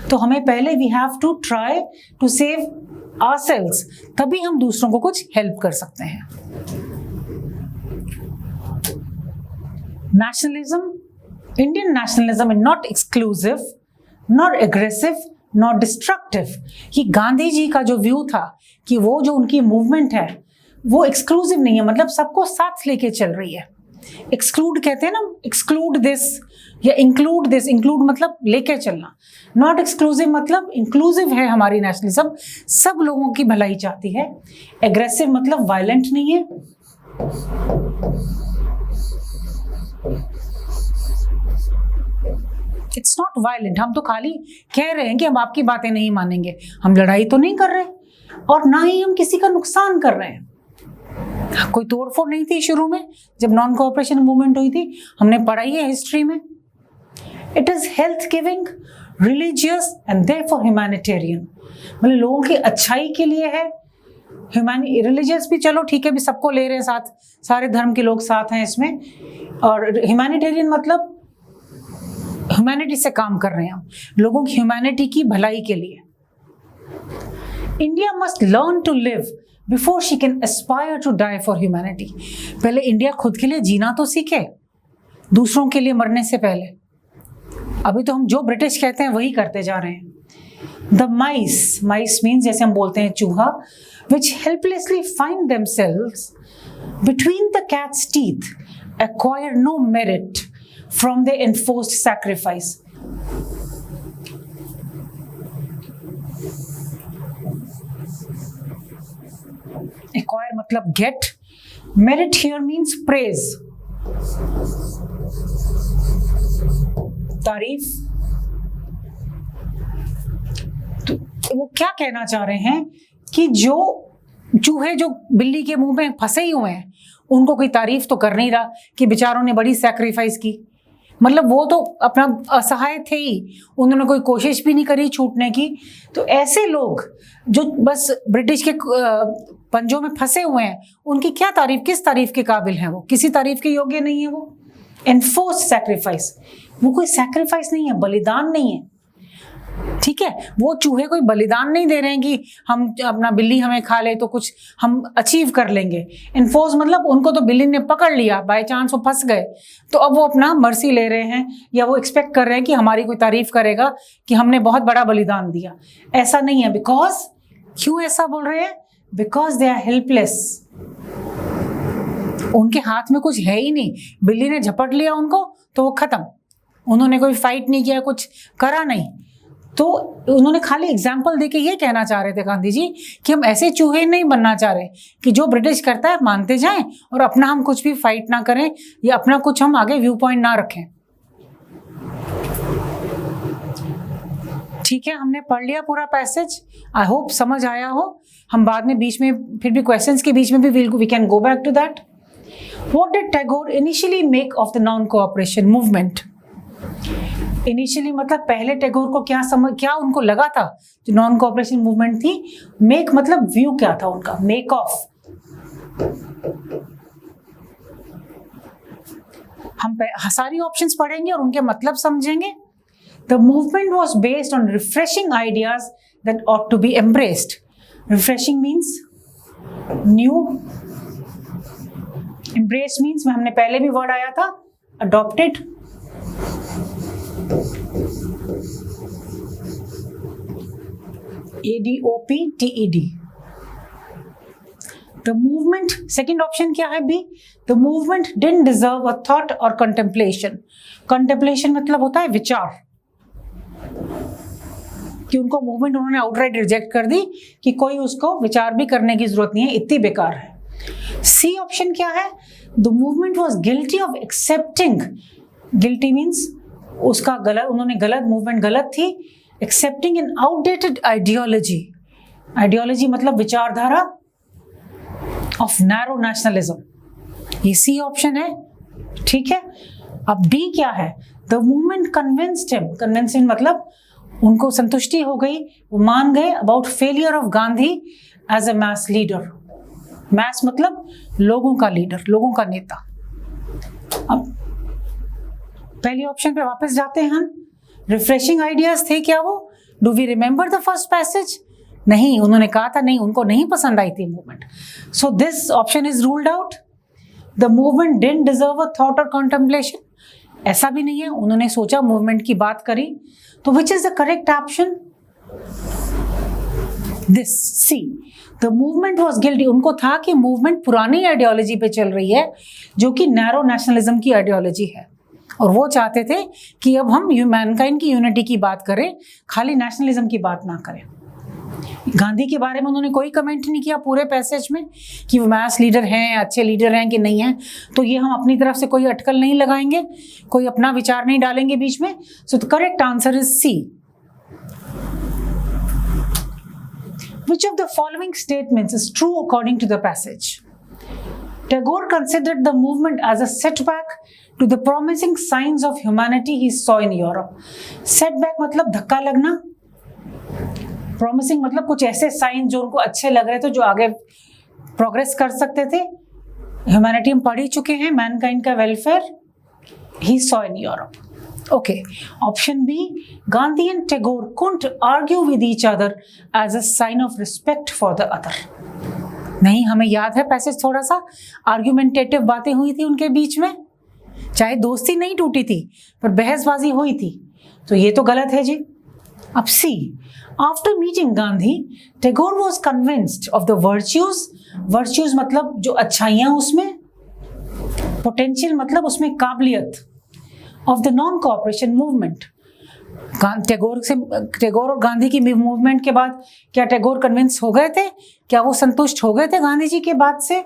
तो हमें पहले we have to try to save ourselves, तभी हम दूसरों को कुछ हेल्प कर सकते हैं। Nationalism, Indian nationalism is not exclusive, not aggressive, not destructive. ये गांधी जी का जो व्यू था कि वो जो उनकी मूवमेंट है वो एक्सक्लूसिव नहीं है, मतलब सबको साथ लेके चल रही है। एक्सक्लूड कहते हैं ना, एक्सक्लूड दिस या इंक्लूड दिस, इंक्लूड मतलब लेके चलना। नॉट एक्सक्लूसिव मतलब इंक्लूसिव है हमारी नेशनलिज्म, सब लोगों की भलाई चाहती है। एग्रेसिव मतलब वायलेंट नहीं है। इट्स नॉट वायलेंट, हम तो खाली कह रहे हैं कि हम आपकी बातें नहीं मानेंगे, हम लड़ाई तो नहीं कर रहे और ना ही हम किसी का नुकसान कर रहे हैं। कोई तोड़फोड़ नहीं थी शुरू में जब नॉन कोऑपरेशन मूवमेंट हुई थी, हमने पढ़ाई है हिस्ट्री में। It is health giving, religious and therefore humanitarian, मतलब लोगों की अच्छाई के लिए है। रिलीजियस भी चलो ठीक है, भी सबको ले रहे हैं साथ, सारे धर्म के लोग साथ हैं इसमें। और ह्यूमैनिटेरियन मतलब ह्यूमैनिटी से काम कर रहे हैं हम, लोगों की ह्यूमैनिटी की भलाई के लिए। India must learn to live before she can aspire to die for humanity. पहले इंडिया खुद के लिए जीना तो सीखे, दूसरों के लिए मरने से पहले। अभी तो हम जो ब्रिटिश कहते हैं वही करते जा रहे हैं। द माइस, माइस मीन्स जैसे हम बोलते हैं चूहा, which helplessly find themselves between the cat's teeth, acquire no merit from the enforced sacrifice. Acquire मतलब get, merit here means praise, तारीफ। तो वो क्या कहना चाह रहे हैं कि जो चूहे जो बिल्ली के मुंह में फंसे ही हुए हैं उनको कोई तारीफ तो कर नहीं रहा कि बेचारों ने बड़ी सैक्रिफाइस की, मतलब वो तो अपना असहाय थे ही, उन्होंने कोई कोशिश भी नहीं करी छूटने की। तो ऐसे लोग जो बस ब्रिटिश के पंजों में फंसे हुए हैं, उनकी क्या तारीफ, किस तारीफ के काबिल हैं वो, किसी तारीफ के योग्य नहीं है वो। एनफोर्स्ड सैक्रिफाइस, वो कोई सैक्रिफाइस नहीं है, बलिदान नहीं है, ठीक है। वो चूहे कोई बलिदान नहीं दे रहे हैं कि हम अपना बिल्ली हमें खा ले तो कुछ हम अचीव कर लेंगे। एनफोर्स मतलब उनको तो बिल्ली ने पकड़ लिया, बाय चांस वो फंस गए, तो अब वो अपना मर्सी ले रहे हैं या वो एक्सपेक्ट कर रहे हैं कि हमारी कोई तारीफ करेगा कि हमने बहुत बड़ा बलिदान दिया। ऐसा नहीं है। बिकॉज, क्यों ऐसा बोल रहे हैं? बिकॉज दे आर हेल्पलेस, उनके हाथ में कुछ है ही नहीं। बिल्ली ने झपट लिया उनको तो वो खत्म, उन्होंने कोई फाइट नहीं किया, कुछ करा नहीं। तो उन्होंने खाली एग्जाम्पल देके ये कहना चाह रहे थे गांधी जी कि हम ऐसे चूहे नहीं बनना चाह रहे कि जो ब्रिटिश करता है मानते जाएं और अपना हम कुछ भी फाइट ना करें या अपना कुछ हम आगे व्यू पॉइंट ना रखें। ठीक है, हमने पढ़ लिया पूरा पैसेज, आई होप समझ आया हो। हम बाद में बीच में फिर भी क्वेश्चंस के बीच में भी we can go back to that. What did Tagore initially make of the non cooperation movement? Initially मतलब पहले टैगोर को क्या उनको लगा था जो नॉन कोऑपरेशन मूवमेंट थी? मेक मतलब व्यू क्या था उनका, मेक ऑफ। हम सारी ऑप्शंस पढ़ेंगे और उनके मतलब समझेंगे। The movement was based on refreshing ideas that ought to be embraced. Refreshing means new. Embraced means हमने पहले भी वर्ड आया था adopted. ADOPTED. The movement, second option क्या है B? The movement didn't deserve a thought or contemplation. Contemplation मतलब होता है विचार, कि उनको मूवमेंट उन्होंने आउटराइट रिजेक्ट कर दी कि कोई उसको विचार भी करने की जरूरत नहीं है, इतनी बेकार है। सी ऑप्शन क्या है? The movement was guilty of accepting, guilty means उसका गलत, उन्होंने गलत, मूवमेंट गलत थी, accepting an outdated ideology, ideology मतलब विचारधारा ऑफ नैरो नेशनलिज्म, ये सी ऑप्शन है, ठीक है। अब डी क्या है? The movement convinced him, convinced him मतलब उनको संतुष्टि हो गई, वो मान गए about failure of Gandhi as a mass leader, mass मतलब लोगों का लीडर, लोगों का नेता। अब पहले ऑप्शन पे वापस जाते हैं हम, रिफ्रेशिंग आइडियाज थे क्या वो? Do we remember the first passage? नहीं, उन्होंने कहा था नहीं, उनको नहीं पसंद आई थी movement, so this option is ruled out. The movement didn't deserve a thought और कॉन्टेम्पलेशन, ऐसा भी नहीं है, उन्होंने सोचा, मूवमेंट की बात करी, तो which is the correct option? This C, the movement was guilty, उनको था कि मूवमेंट पुरानी आइडियोलॉजी पे चल रही है जो कि नैरो नेशनलिज्म की आइडियोलॉजी है, और वो चाहते थे कि अब हम मैनकाइंड की यूनिटी की बात करें, खाली नेशनलिज्म की बात ना करें। गांधी के बारे में उन्होंने कोई कमेंट नहीं किया पूरे पैसेज में कि वो मैस लीडर हैं, अच्छे लीडर हैं कि नहीं हैं, तो ये हम अपनी तरफ से कोई अटकल नहीं लगाएंगे, कोई अपना विचार नहीं डालेंगे बीच में। So the correct answer is C. Which of the following statements is true according to the passage? Tagore considered the movement as a setback to the promising signs of humanity he saw in Europe. Setback मतलब धक्का लगना, promising मतलब कुछ ऐसे sign जो उनको अच्छे लग रहे थे, जो आगे प्रोग्रेस कर सकते थे। ह्यूमैनिटी हम पढ़ ही चुके हैं, मैनकाइंड का वेलफेयर ही saw in Europe. Okay, option B, Gandhi and Tagore couldn't argue with each other as a sign of respect for the other. नहीं, हमें याद है पैसेज, थोड़ा सा आर्ग्यूमेंटेटिव बातें हुई थी उनके बीच में, चाहे दोस्ती नहीं टूटी थी पर बहसबाजी हुई थी, तो ये तो गलत है जी। अब see, after meeting Gandhi Tagore was convinced of the virtues, virtues मतलब जो अच्छाइयां उसमें, पोटेंशियल मतलब उसमें काबिलियत, of the non cooperation movement. Tagore और गांधी की मूवमेंट के बाद क्या टैगोर कन्विंस हो गए थे? क्या वो संतुष्ट हो गए थे गांधी जी के बाद से?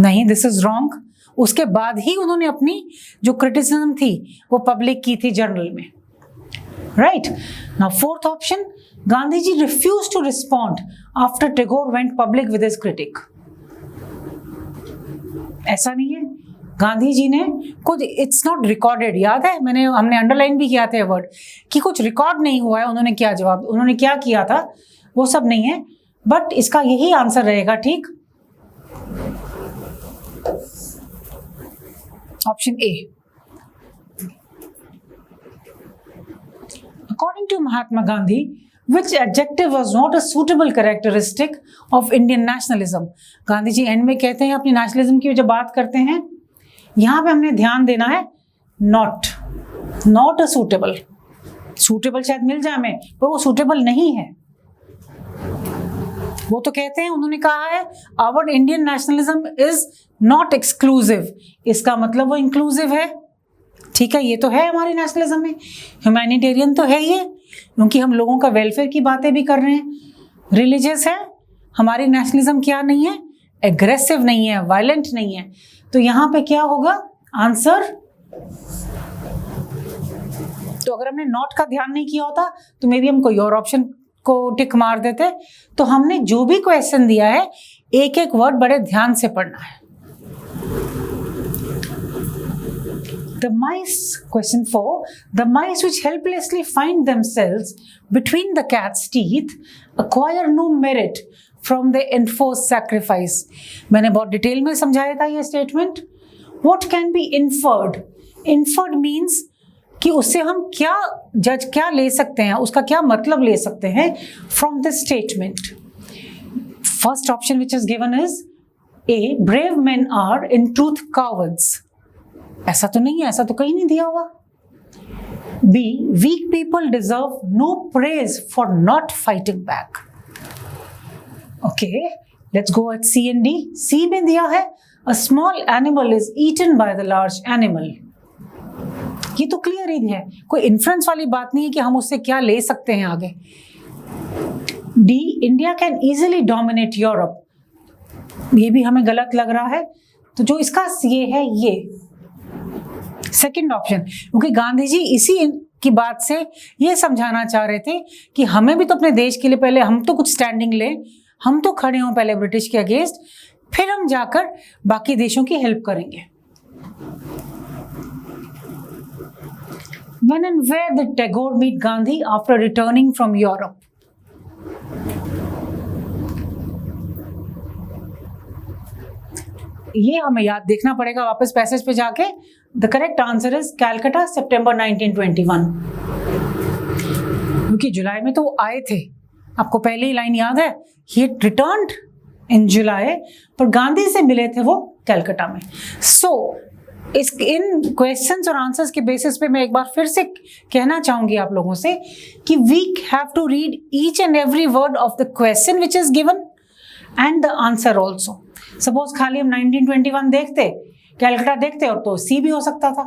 नहीं, दिस इज रॉन्ग। उसके बाद ही उन्होंने अपनी जो क्रिटिसिज्म थी वो पब्लिक की थी जर्नल में, right. Now fourth option, Gandhi ji refuse to respond after Tagore went public with his critic. ऐसा नहीं है, गांधी जी ने कुछ, इट्स नॉट रिकॉर्डेड, याद है हमने अंडरलाइन भी किया था वर्ड कि कुछ रिकॉर्ड नहीं हुआ है उन्होंने क्या जवाब, उन्होंने क्या किया था, वो सब नहीं है, बट इसका यही आंसर रहेगा, ठीक। Option A. According to Mahatma Gandhi, which adjective was not a suitable characteristic of Indian nationalism? Gandhi ji and में कहते हैं अपनी नेशनलिज्म की जब बात करते हैं, यहां पे हमने ध्यान देना है नॉट अ सूटेबल, सूटेबल शायद मिल जाए हमें, पर वो सूटेबल नहीं है। वो तो कहते हैं, उन्होंने कहा है our Indian nationalism is not exclusive, इसका मतलब वो इंक्लूसिव है, ठीक है। ये तो है हमारी नेशनलिज्म में, ह्यूमैनिटेरियन तो है ये, क्योंकि हम लोगों का वेलफेयर की बातें भी कर रहे हैं, रिलीजियस है हमारी नेशनलिज्म, क्या नहीं है, एग्रेसिव नहीं है, वायलेंट नहीं है, तो यहां पे क्या होगा आंसर। तो अगर हमने नॉट का ध्यान नहीं किया होता तो मे बी हम कोई और ऑप्शन को टिक मार देते। तो हमने जो भी क्वेश्चन दिया है एक एक वर्ड बड़े ध्यान से पढ़ना है। The mice, question 4, the mice which helplessly find themselves between the cat's teeth acquire no merit from the enforced sacrifice. मैंने बहुत डिटेल में समझाया था ये statement. What can be inferred inferred means कि उससे हम क्या ले सकते हैं, उसका क्या मतलब ले सकते हैं from this statement. First option which is given is A, brave men are in truth cowards. ऐसा तो नहीं है, ऐसा तो कहीं नहीं दिया हुआ. B, weak people deserve no praise for not fighting back. Okay, let's go at C and D. C में दिया है a small animal is eaten by the large animal. ये तो क्लियर ही है, कोई इन्फ्लुएंस वाली बात नहीं है कि हम उससे क्या ले सकते हैं आगे. D, India can easily dominate Europe. ये भी हमें गलत लग रहा है, तो जो इसका ये है ये सेकंड ऑप्शन, क्योंकि गांधी जी इसी की बात से ये समझाना चाह रहे थे कि हमें भी तो अपने देश के लिए पहले हम तो कुछ स्टैंडिंग ले, हम तो खड़े हों पहले ब्रिटिश के अगेंस्ट, फिर हम जाकर बाकी देशों की हेल्प करेंगे. When and where did Tagore meet Gandhi after returning from Europe? ये हमें याद देखना पड़ेगा वापस पैसेज पे जाके. The correct answer is Calcutta, सितंबर 1921. क्योंकि जुलाई में तो वो आए थे, आपको पहले ही लाइन याद है, ही रिटर्न्ड इन जुलाई, पर गांधी से मिले थे वो कैलकाटा में. इन क्वेश्चंस और आंसर्स के बेसिस पे मैं एक बार फिर से कहना चाहूंगी आप लोगों से कि we have to read each and every word of the question which is given and the answer also. Suppose खाली हम 1921 देखते, कैलकाटा देखते, और तो सी भी हो सकता था,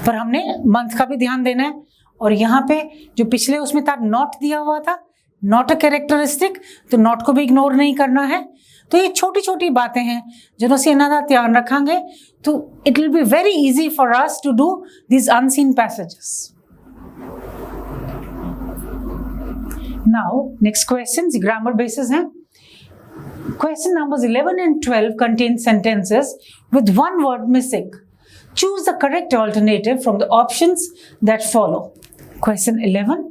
पर हमने मंथ का भी ध्यान देना है. और यहाँ पे जो पिछले उसमें था नॉट दिया हुआ था, नॉट अ कैरेक्टरिस्टिक, तो नॉट को भी इग्नोर नहीं करना है. तो ये छोटी छोटी बातें हैं जिन्हों से इन्होंने ध्यान रखेंगे तो it will be very easy for us to do this unseen passages. Now next question grammar basis हैं. Question numbers 11 and 12 contain sentences with one word missing. Choose the correct alternative from the options that follow. Question 11.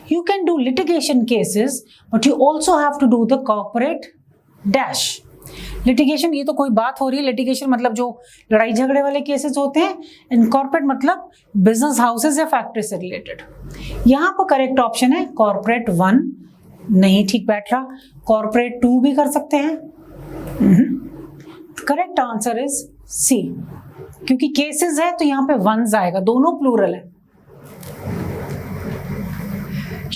You can do litigation cases, but you also have to do the corporate dash. Litigation ये तो कोई बात हो रही है. Litigation मतलब जो लड़ाई झगड़े वाले केसेस होते हैं. And corporate मतलब बिजनेस हाउसेज या फैक्ट्री से रिलेटेड. यहाँ पर करेक्ट ऑप्शन है कॉर्पोरेट 1. नहीं ठीक बैठ रहा, कॉर्पोरेट 2 भी कर सकते हैं. करेक्ट आंसर इज सी, क्योंकि केसेस है तो यहाँ पे वंस आएगा, दोनों प्लूरल है.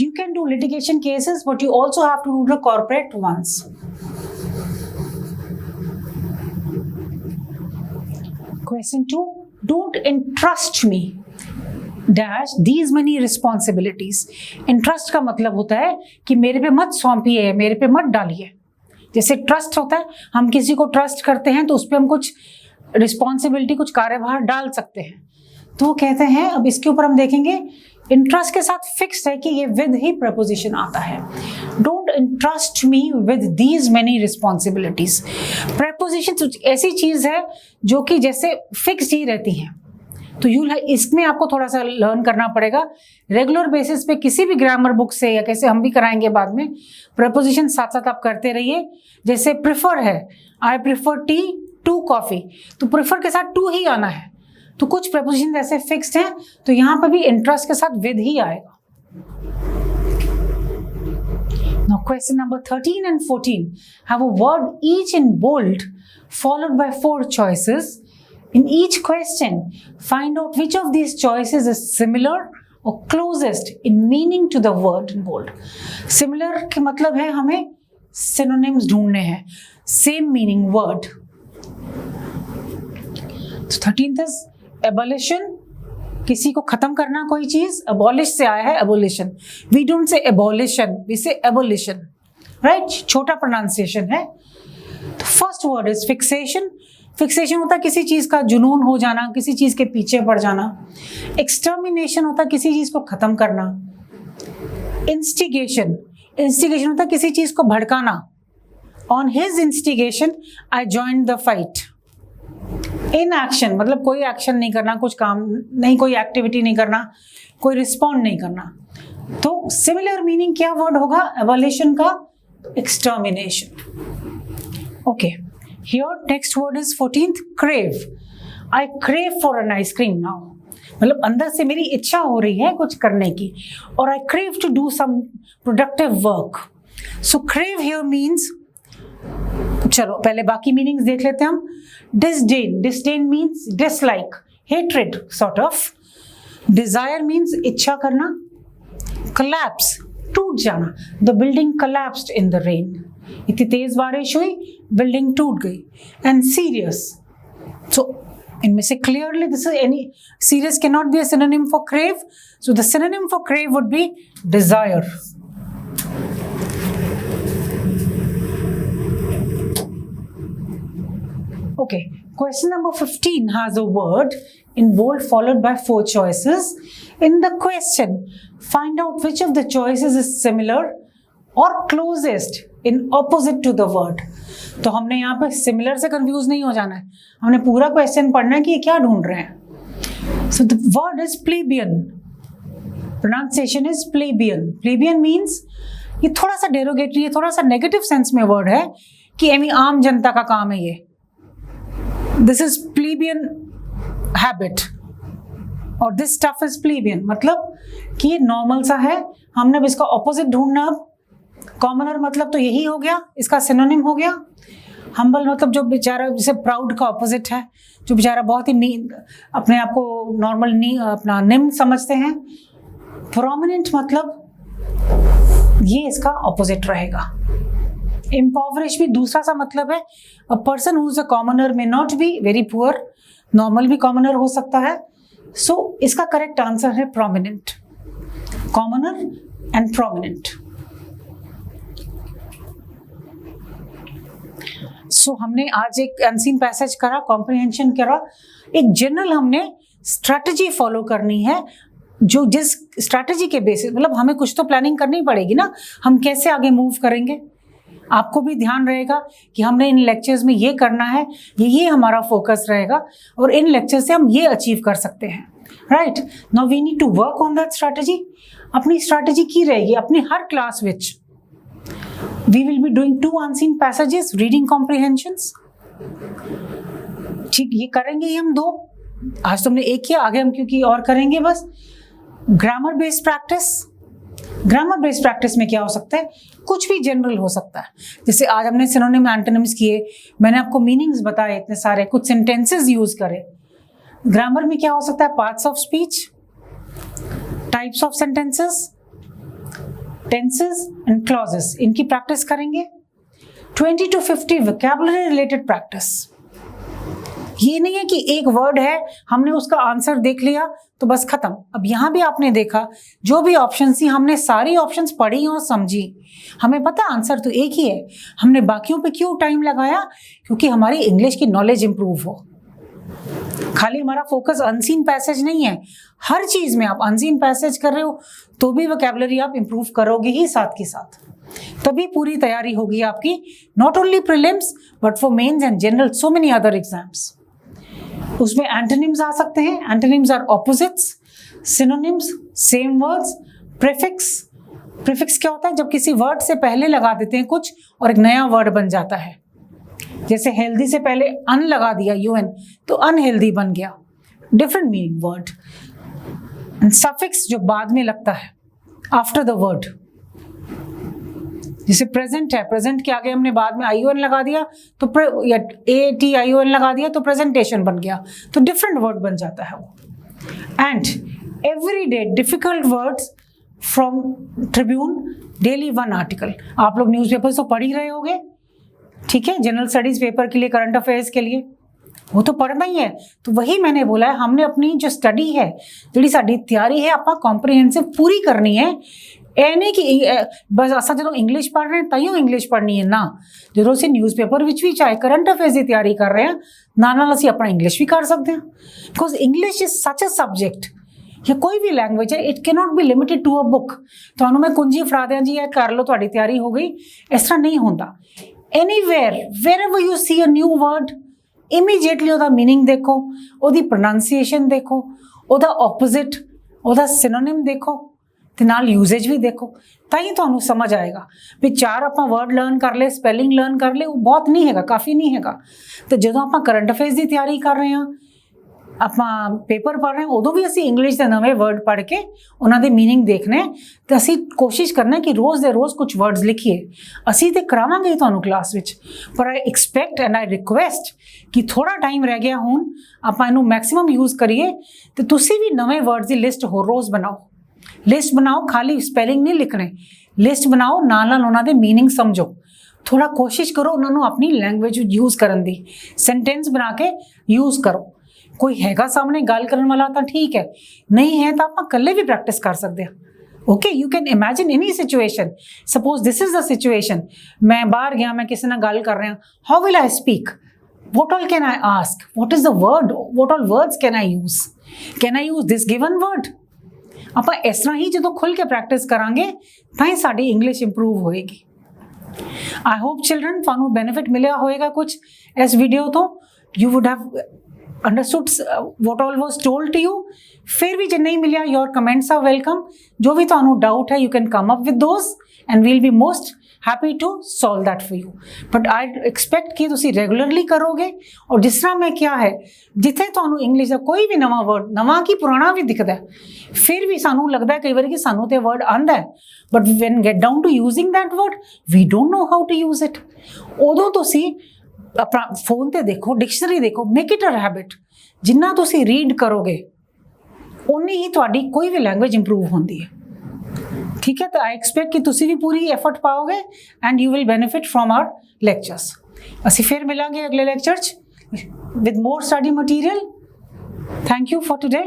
You can do litigation cases but you also have to do the corporate ones. Question 2. Don't entrust me dash these many responsibilities. Entrust का मतलब होता है कि मेरे पे मत सौंपिए, मेरे पे मत डालिए. जैसे ट्रस्ट होता है, हम किसी को ट्रस्ट करते हैं तो उस पर हम कुछ रिस्पॉन्सिबिलिटी, कुछ कार्यभार डाल सकते हैं. तो वो कहते हैं, अब इसके ऊपर हम देखेंगे, इंट्रस्ट के साथ फिक्स्ड है कि ये विद ही प्रपोजिशन आता है. Don't interest me with these many responsibilities. Preposition ऐसी चीज है जो कि जैसे फिक्स्ड ही रहती है. तो इसमें आपको थोड़ा सा लर्न करना पड़ेगा. रेगुलर बेसिस पे किसी भी ग्रामर बुक से, या कैसे हम भी कराएंगे बाद में, प्रपोजिशन साथ साथ आप करते रहिए. जैसे प्रिफर है, I prefer tea to coffee, तो प्रिफर के साथ टू ही आना है. तो कुछ प्रपोजिशन ऐसे फिक्स्ड हैं, तो यहाँ पर भी इंट्रस्ट के साथ विद ही आएगा. Now question number 13 and 14 have a word each in bold followed by 4 choices. In each question, find out which of these choices is similar or closest in meaning to the word in bold. Similar के मतलब है हमें synonyms ढूंढने हैं, same meaning word. So 13th is abolition, किसी को खत्म करना कोई चीज. abolish से आया है abolition. We don't say abolition, we say abolition, right? छोटा pronunciation है. तो first word is fixation. Fixation होता है किसी चीज का जुनून हो जाना, किसी चीज के पीछे पड़ जाना. एक्सटर्मिनेशन होता है किसी चीज को खत्म करना. इंस्टिगेशन, इंस्टिगेशन होता है किसी चीज को भड़काना. On his instigation I joined the fight. Inaction मतलब कोई एक्शन नहीं करना, कुछ काम नहीं, कोई एक्टिविटी नहीं करना, कोई रिस्पॉन्ड नहीं करना. तो सिमिलर मीनिंग क्या वर्ड होगा एबॉलिशन का? Extermination. Okay. Here next word is 14th, crave. I crave for an ice cream now, मतलब अंदर से मेरी इच्छा हो रही है कुछ करने की, और I crave to do some productive work. So crave here means, चलो पहले बाकी मीनिंग्स देख लेते हैं हम। Disdain, disdain means dislike, hatred sort of. Desire means इच्छा करना। collapse, टूट जाना, the building collapsed in the rain, इतनी तेज बारिश हुई बिल्डिंग टूट गई। एंड सीरियस, सो इनमें से clearly this is any, serious can not be a synonym for crave, so the synonym for crave would be desire. Okay, question number 15 has a word in bold followed by 4 choices. In the question, find out which of the choices is similar or closest in opposite to the word. तो हमने यहाँ पे similar से confuse नहीं हो जाना है, हमने पूरा question पढ़ना है कि ये क्या ढूंढ रहे हैं। So the word is plebeian. Pronunciation is plebeian. Plebeian means ये थोड़ा सा derogatory है, थोड़ा सा negative sense में word है कि एमी आम जनता का काम है ये। This is plebeian habit और this stuff is plebeian, मतलब कि ये नॉर्मल सा है, हमने अब इसका ऑपोजिट ढूंढना। अब कॉमनर मतलब तो यही हो गया, इसका सिनोनिम हो गया। हम्बल मतलब जो बेचारा, जैसे प्राउड का ऑपोजिट है, जो बेचारा बहुत ही अपने आप को नॉर्मल अपना निम्न समझते हैं। प्रोमिनेंट मतलब ये इसका ऑपोजिट रहेगा। इम्पॉवरिश भी दूसरा सा मतलब है, a person who is a commoner may not be very poor, normal भी कॉमनर हो सकता है। सो इसका करेक्ट आंसर है प्रोमिनेंट, कॉमनर एंड प्रोमिनेंट। सो हमने आज एक अनसीन पैसेज करा, कॉम्प्रिहेंशन करा, एक जनरल हमने स्ट्रैटेजी फॉलो करनी है, जो जिस स्ट्रैटेजी के बेसिस, मतलब हमें कुछ तो प्लानिंग करनी पड़ेगी ना, हम कैसे आगे मूव करेंगे। आपको भी ध्यान रहेगा कि हमने इन लेक्चर्स में ये करना है, ये हमारा फोकस रहेगा, और इन लेक्चर से हम ये अचीव कर सकते हैं। Right, now we need to work on that strategy. अपनी स्ट्रैटेजी की रहेगी अपनी हर class which we will be doing 2 unseen passages, reading comprehensions. ठीक, ये करेंगे ही हम 2, आज तुमने एक किया, आगे हम क्योंकि और करेंगे बस। Grammar based practice, grammar based practice में क्या हो सकता है, कुछ भी जनरल हो सकता है। जैसे आज हमने सिनोनिम एंटोनिम्स किए, मैंने आपको मीनिंग्स बताए इतने सारे, कुछ सेंटेंसेस यूज करे। ग्रामर में क्या हो सकता है, parts of speech, types of sentences, tenses and clauses, इनकी प्रैक्टिस करेंगे। 20 to 50 वोकैबुलरी रिलेटेड प्रैक्टिस। ये नहीं है कि एक वर्ड है, हमने उसका आंसर देख लिया तो बस खत्म। अब यहाँ भी आपने देखा जो भी ऑप्शन थी, हमने सारी ऑप्शंस पढ़ी और समझी, हमें पता आंसर तो एक ही है। हमने बाकियों पे क्यों टाइम लगाया, क्योंकि हमारी इंग्लिश की नॉलेज इंप्रूव हो। खाली हमारा फोकस अनसीन पैसेज नहीं है, हर चीज में आप अनसीन पैसेज कर रहे हो तो भी वोकैबुलरी आप इंप्रूव करोगे ही साथ के साथ, तभी पूरी तैयारी होगी आपकी, not only prelims but for mains and general so many other exams. उसमें एंटोनिम्स आ सकते हैं, antonyms are opposites, synonyms same words, prefix, prefix क्या होता है, जब किसी वर्ड से पहले लगा देते हैं कुछ और एक नया वर्ड बन जाता है। जैसे हेल्दी से पहले अन लगा दिया, यूएन, तो अनहेल्दी बन गया, different meaning word. And suffix जो बाद में लगता है आफ्टर द वर्ड, जैसे प्रेजेंट है, प्रेजेंट के आगे हमने बाद में आईओएन लगा दिया तो या एटी आईओएन लगा दिया तो प्रेजेंटेशन बन गया, तो डिफरेंट वर्ड बन जाता है वो। And everyday difficult words from Tribune, daily 1 article. आप लोग न्यूज़पेपर तो पढ़ ही रहे होंगे, ठीक है, जनरल स्टडीज पेपर के लिए, करंट अफेयर्स के लिए वो तो पढ़ना ही है। तो वही मैंने बोला है, हमने अपनी जो स्टडी है, जी साड़ी तैयारी है, आप कॉम्प्रिहेंसिव पूरी करनी है। एने कि बस असा जो इंग्लिश पढ़ रहे हैं तैयों इंग्लिश पढ़नी है ना, जो असीं न्यूज़पेपर विच भी चाहे करंट अफेयर्स की तैयारी कर रहे हैं नाल असीं अपना इंग्लिश भी कर सकते हैं, because English is such a subject, या कोई भी लैंग्वेज है, it can not be limited to a book. तुहानूं मैं कुंजी फड़ा दियां जी, कर लो, तुहाडी तैयारी हो गई, इस तरह नहीं होता। Anywhere wherever you see a new word, immediately ਉਹਦਾ मीनिंग देखो, ਉਹਦੀ प्रोनाउंसिएशन देखो, ਉਹਦਾ ऑपोजिट, ਉਹਦਾ सिनोनिम देखो, ਤੇ ਨਾਲ यूजेज भी देखो, ताई ਤੁਹਾਨੂੰ समझ आएगा भी 4 ਆਪਾਂ वर्ड लर्न कर ले, स्पैलिंग लर्न कर ले, वो बहुत नहीं हैगा, काफ़ी नहीं हैगा। तो ਜਦੋਂ ਆਪਾਂ करंट अफेयर्स की तैयारी कर रहे हैं, ਆਪਾਂ ਪੇਪਰ ਪੜ੍ਹ ਰਹੇ ਉਦੋਂ ਵੀ ਅਸੀਂ ਇੰਗਲਿਸ਼ ਦੇ ਨਵੇਂ ਵਰਡ ਪੜ੍ਹ ਕੇ ਉਹਨਾਂ ਦੇ ਮੀਨਿੰਗ ਦੇਖਣੇ ਤੇ ਅਸੀਂ ਕੋਸ਼ਿਸ਼ ਕਰਨਾ ਕਿ ਰੋਜ਼ ਦੇ ਰੋਜ਼ ਕੁਝ ਵਰਡਸ ਲਿਖੀਏ। ਅਸੀਂ ਤੇ ਕਰਾਵਾਂਗੇ ਤੁਹਾਨੂੰ ਕਲਾਸ ਵਿੱਚ, ਪਰ ਆਈ ਐਕਸਪੈਕਟ ਐਂਡ ਆਈ ਰਿਕੁਐਸਟ ਕਿ ਥੋੜਾ ਟਾਈਮ ਰਹਿ ਗਿਆ ਹੁਣ, ਆਪਾਂ ਇਹਨੂੰ ਮੈਕਸਿਮਮ ਯੂਜ਼ ਕਰੀਏ ਤੇ ਤੁਸੀਂ ਵੀ ਨਵੇਂ ਵਰਡਸ ਦੀ ਲਿਸਟ ਹੋਰ ਰੋਜ਼ ਬਣਾਓ। ਲਿਸਟ ਬਣਾਓ, ਖਾਲੀ ਸਪੈਲਿੰਗ ਨਹੀਂ ਲਿਖਣੇ, ਲਿਸਟ ਬਣਾਓ, ਨਾਲ ਨਾਲ ਉਹਨਾਂ ਦੇ ਮੀਨਿੰਗ ਸਮਝੋ। ਥੋੜਾ ਕੋਸ਼ਿਸ਼ ਕਰੋ ਉਹਨਾਂ ਨੂੰ ਆਪਣੀ ਲੈਂਗੁਏਜ ਯੂਜ਼ ਕਰਨ ਦੀ, ਸੈਂਟੈਂਸ ਬਣਾ ਕੇ ਯੂਜ਼ ਕਰੋ। ਕੋਈ ਹੈਗਾ ਸਾਹਮਣੇ ਗੱਲ ਕਰਨ ਵਾਲਾ ਤਾਂ ਠੀਕ ਹੈ, ਨਹੀਂ ਹੈ ਤਾਂ ਆਪਾਂ ਇਕੱਲੇ ਵੀ ਪ੍ਰੈਕਟਿਸ ਕਰ ਸਕਦੇ ਹਾਂ। Okay, you can imagine any situation. Suppose this is the situation, ਮੈਂ ਬਾਹਰ ਗਿਆ, ਮੈਂ ਕਿਸੇ ਨਾਲ ਗੱਲ ਕਰ ਰਿਹਾ, how will I speak, what all can I ask, what is the word, what all words can I use this given word। ਆਪਾਂ ਇਸ ਤਰ੍ਹਾਂ ਹੀ ਜਦੋਂ ਖੁੱਲ੍ਹ ਕੇ ਪ੍ਰੈਕਟਿਸ ਕਰਾਂਗੇ ਤਾਂ ਹੀ ਸਾਡੀ ਇੰਗਲਿਸ਼ ਇੰਪਰੂਵ ਹੋਏਗੀ। ਆਈ ਹੋਪ ਚਿਲਡਰਨ ਤੁਹਾਨੂੰ ਬੈਨੀਫਿਟ ਮਿਲਿਆ ਹੋਏਗਾ ਕੁਝ ਇਸ ਵੀਡੀਓ ਤੋਂ। You wood have understood what all was told to you। ਫਿਰ ਵੀ ਜੇ ਨਹੀਂ ਮਿਲਿਆ, your comments are welcome। ਜੋ ਵੀ ਤੁਹਾਨੂੰ ਡਾਊਟ ਹੈ, you can come up with those and we'll be most happy to solve that for you। but I expect ਕਿ ਤੁਸੀਂ regularly ਕਰੋਗੇ। ਔਰ ਜਿਸ ਤਰ੍ਹਾਂ ਮੈਂ ਕਿਹਾ ਹੈ, ਜਿੱਥੇ ਤੁਹਾਨੂੰ ਇੰਗਲਿਸ਼ ਦਾ ਕੋਈ ਵੀ ਨਵਾਂ ਵਰਡ, ਨਵਾਂ ਕੀ ਪੁਰਾਣਾ ਵੀ ਦਿਖਦਾ, ਫਿਰ ਵੀ ਸਾਨੂੰ ਲੱਗਦਾ ਕਈ ਵਾਰੀ ਕਿ ਸਾਨੂੰ ਤੇ ਵਰਡ ਆਉਂਦਾ ਹੈ, but when get down to using that word we don't know how to use it। ਉਦੋਂ ਤੁਸੀਂ ਆਪਣਾ ਫੋਨ ਤੇ ਦੇਖੋ, ਡਿਕਸ਼ਨਰੀ ਦੇਖੋ, ਮੇਕ ਇਟ ਅ ਹੈਬਿਟ। ਜਿੰਨਾ ਤੁਸੀਂ ਰੀਡ ਕਰੋਗੇ ਉਨੀ ਹੀ ਤੁਹਾਡੀ ਕੋਈ ਵੀ ਲੈਂਗੁਏਜ ਇੰਪਰੂਵ ਹੁੰਦੀ ਹੈ। ਠੀਕ ਹੈ, ਤਾਂ ਆਈ ਐਕਸਪੈਕਟ ਕਿ ਤੁਸੀਂ ਵੀ ਪੂਰੀ ਐਫਰਟ ਪਾਓਗੇ and you will benefit from our lectures. ਅਸੀਂ ਫਿਰ ਮਿਲਾਂਗੇ ਅਗਲੇ ਲੈਕਚਰ 'ਚ with more study material. Thank you for today.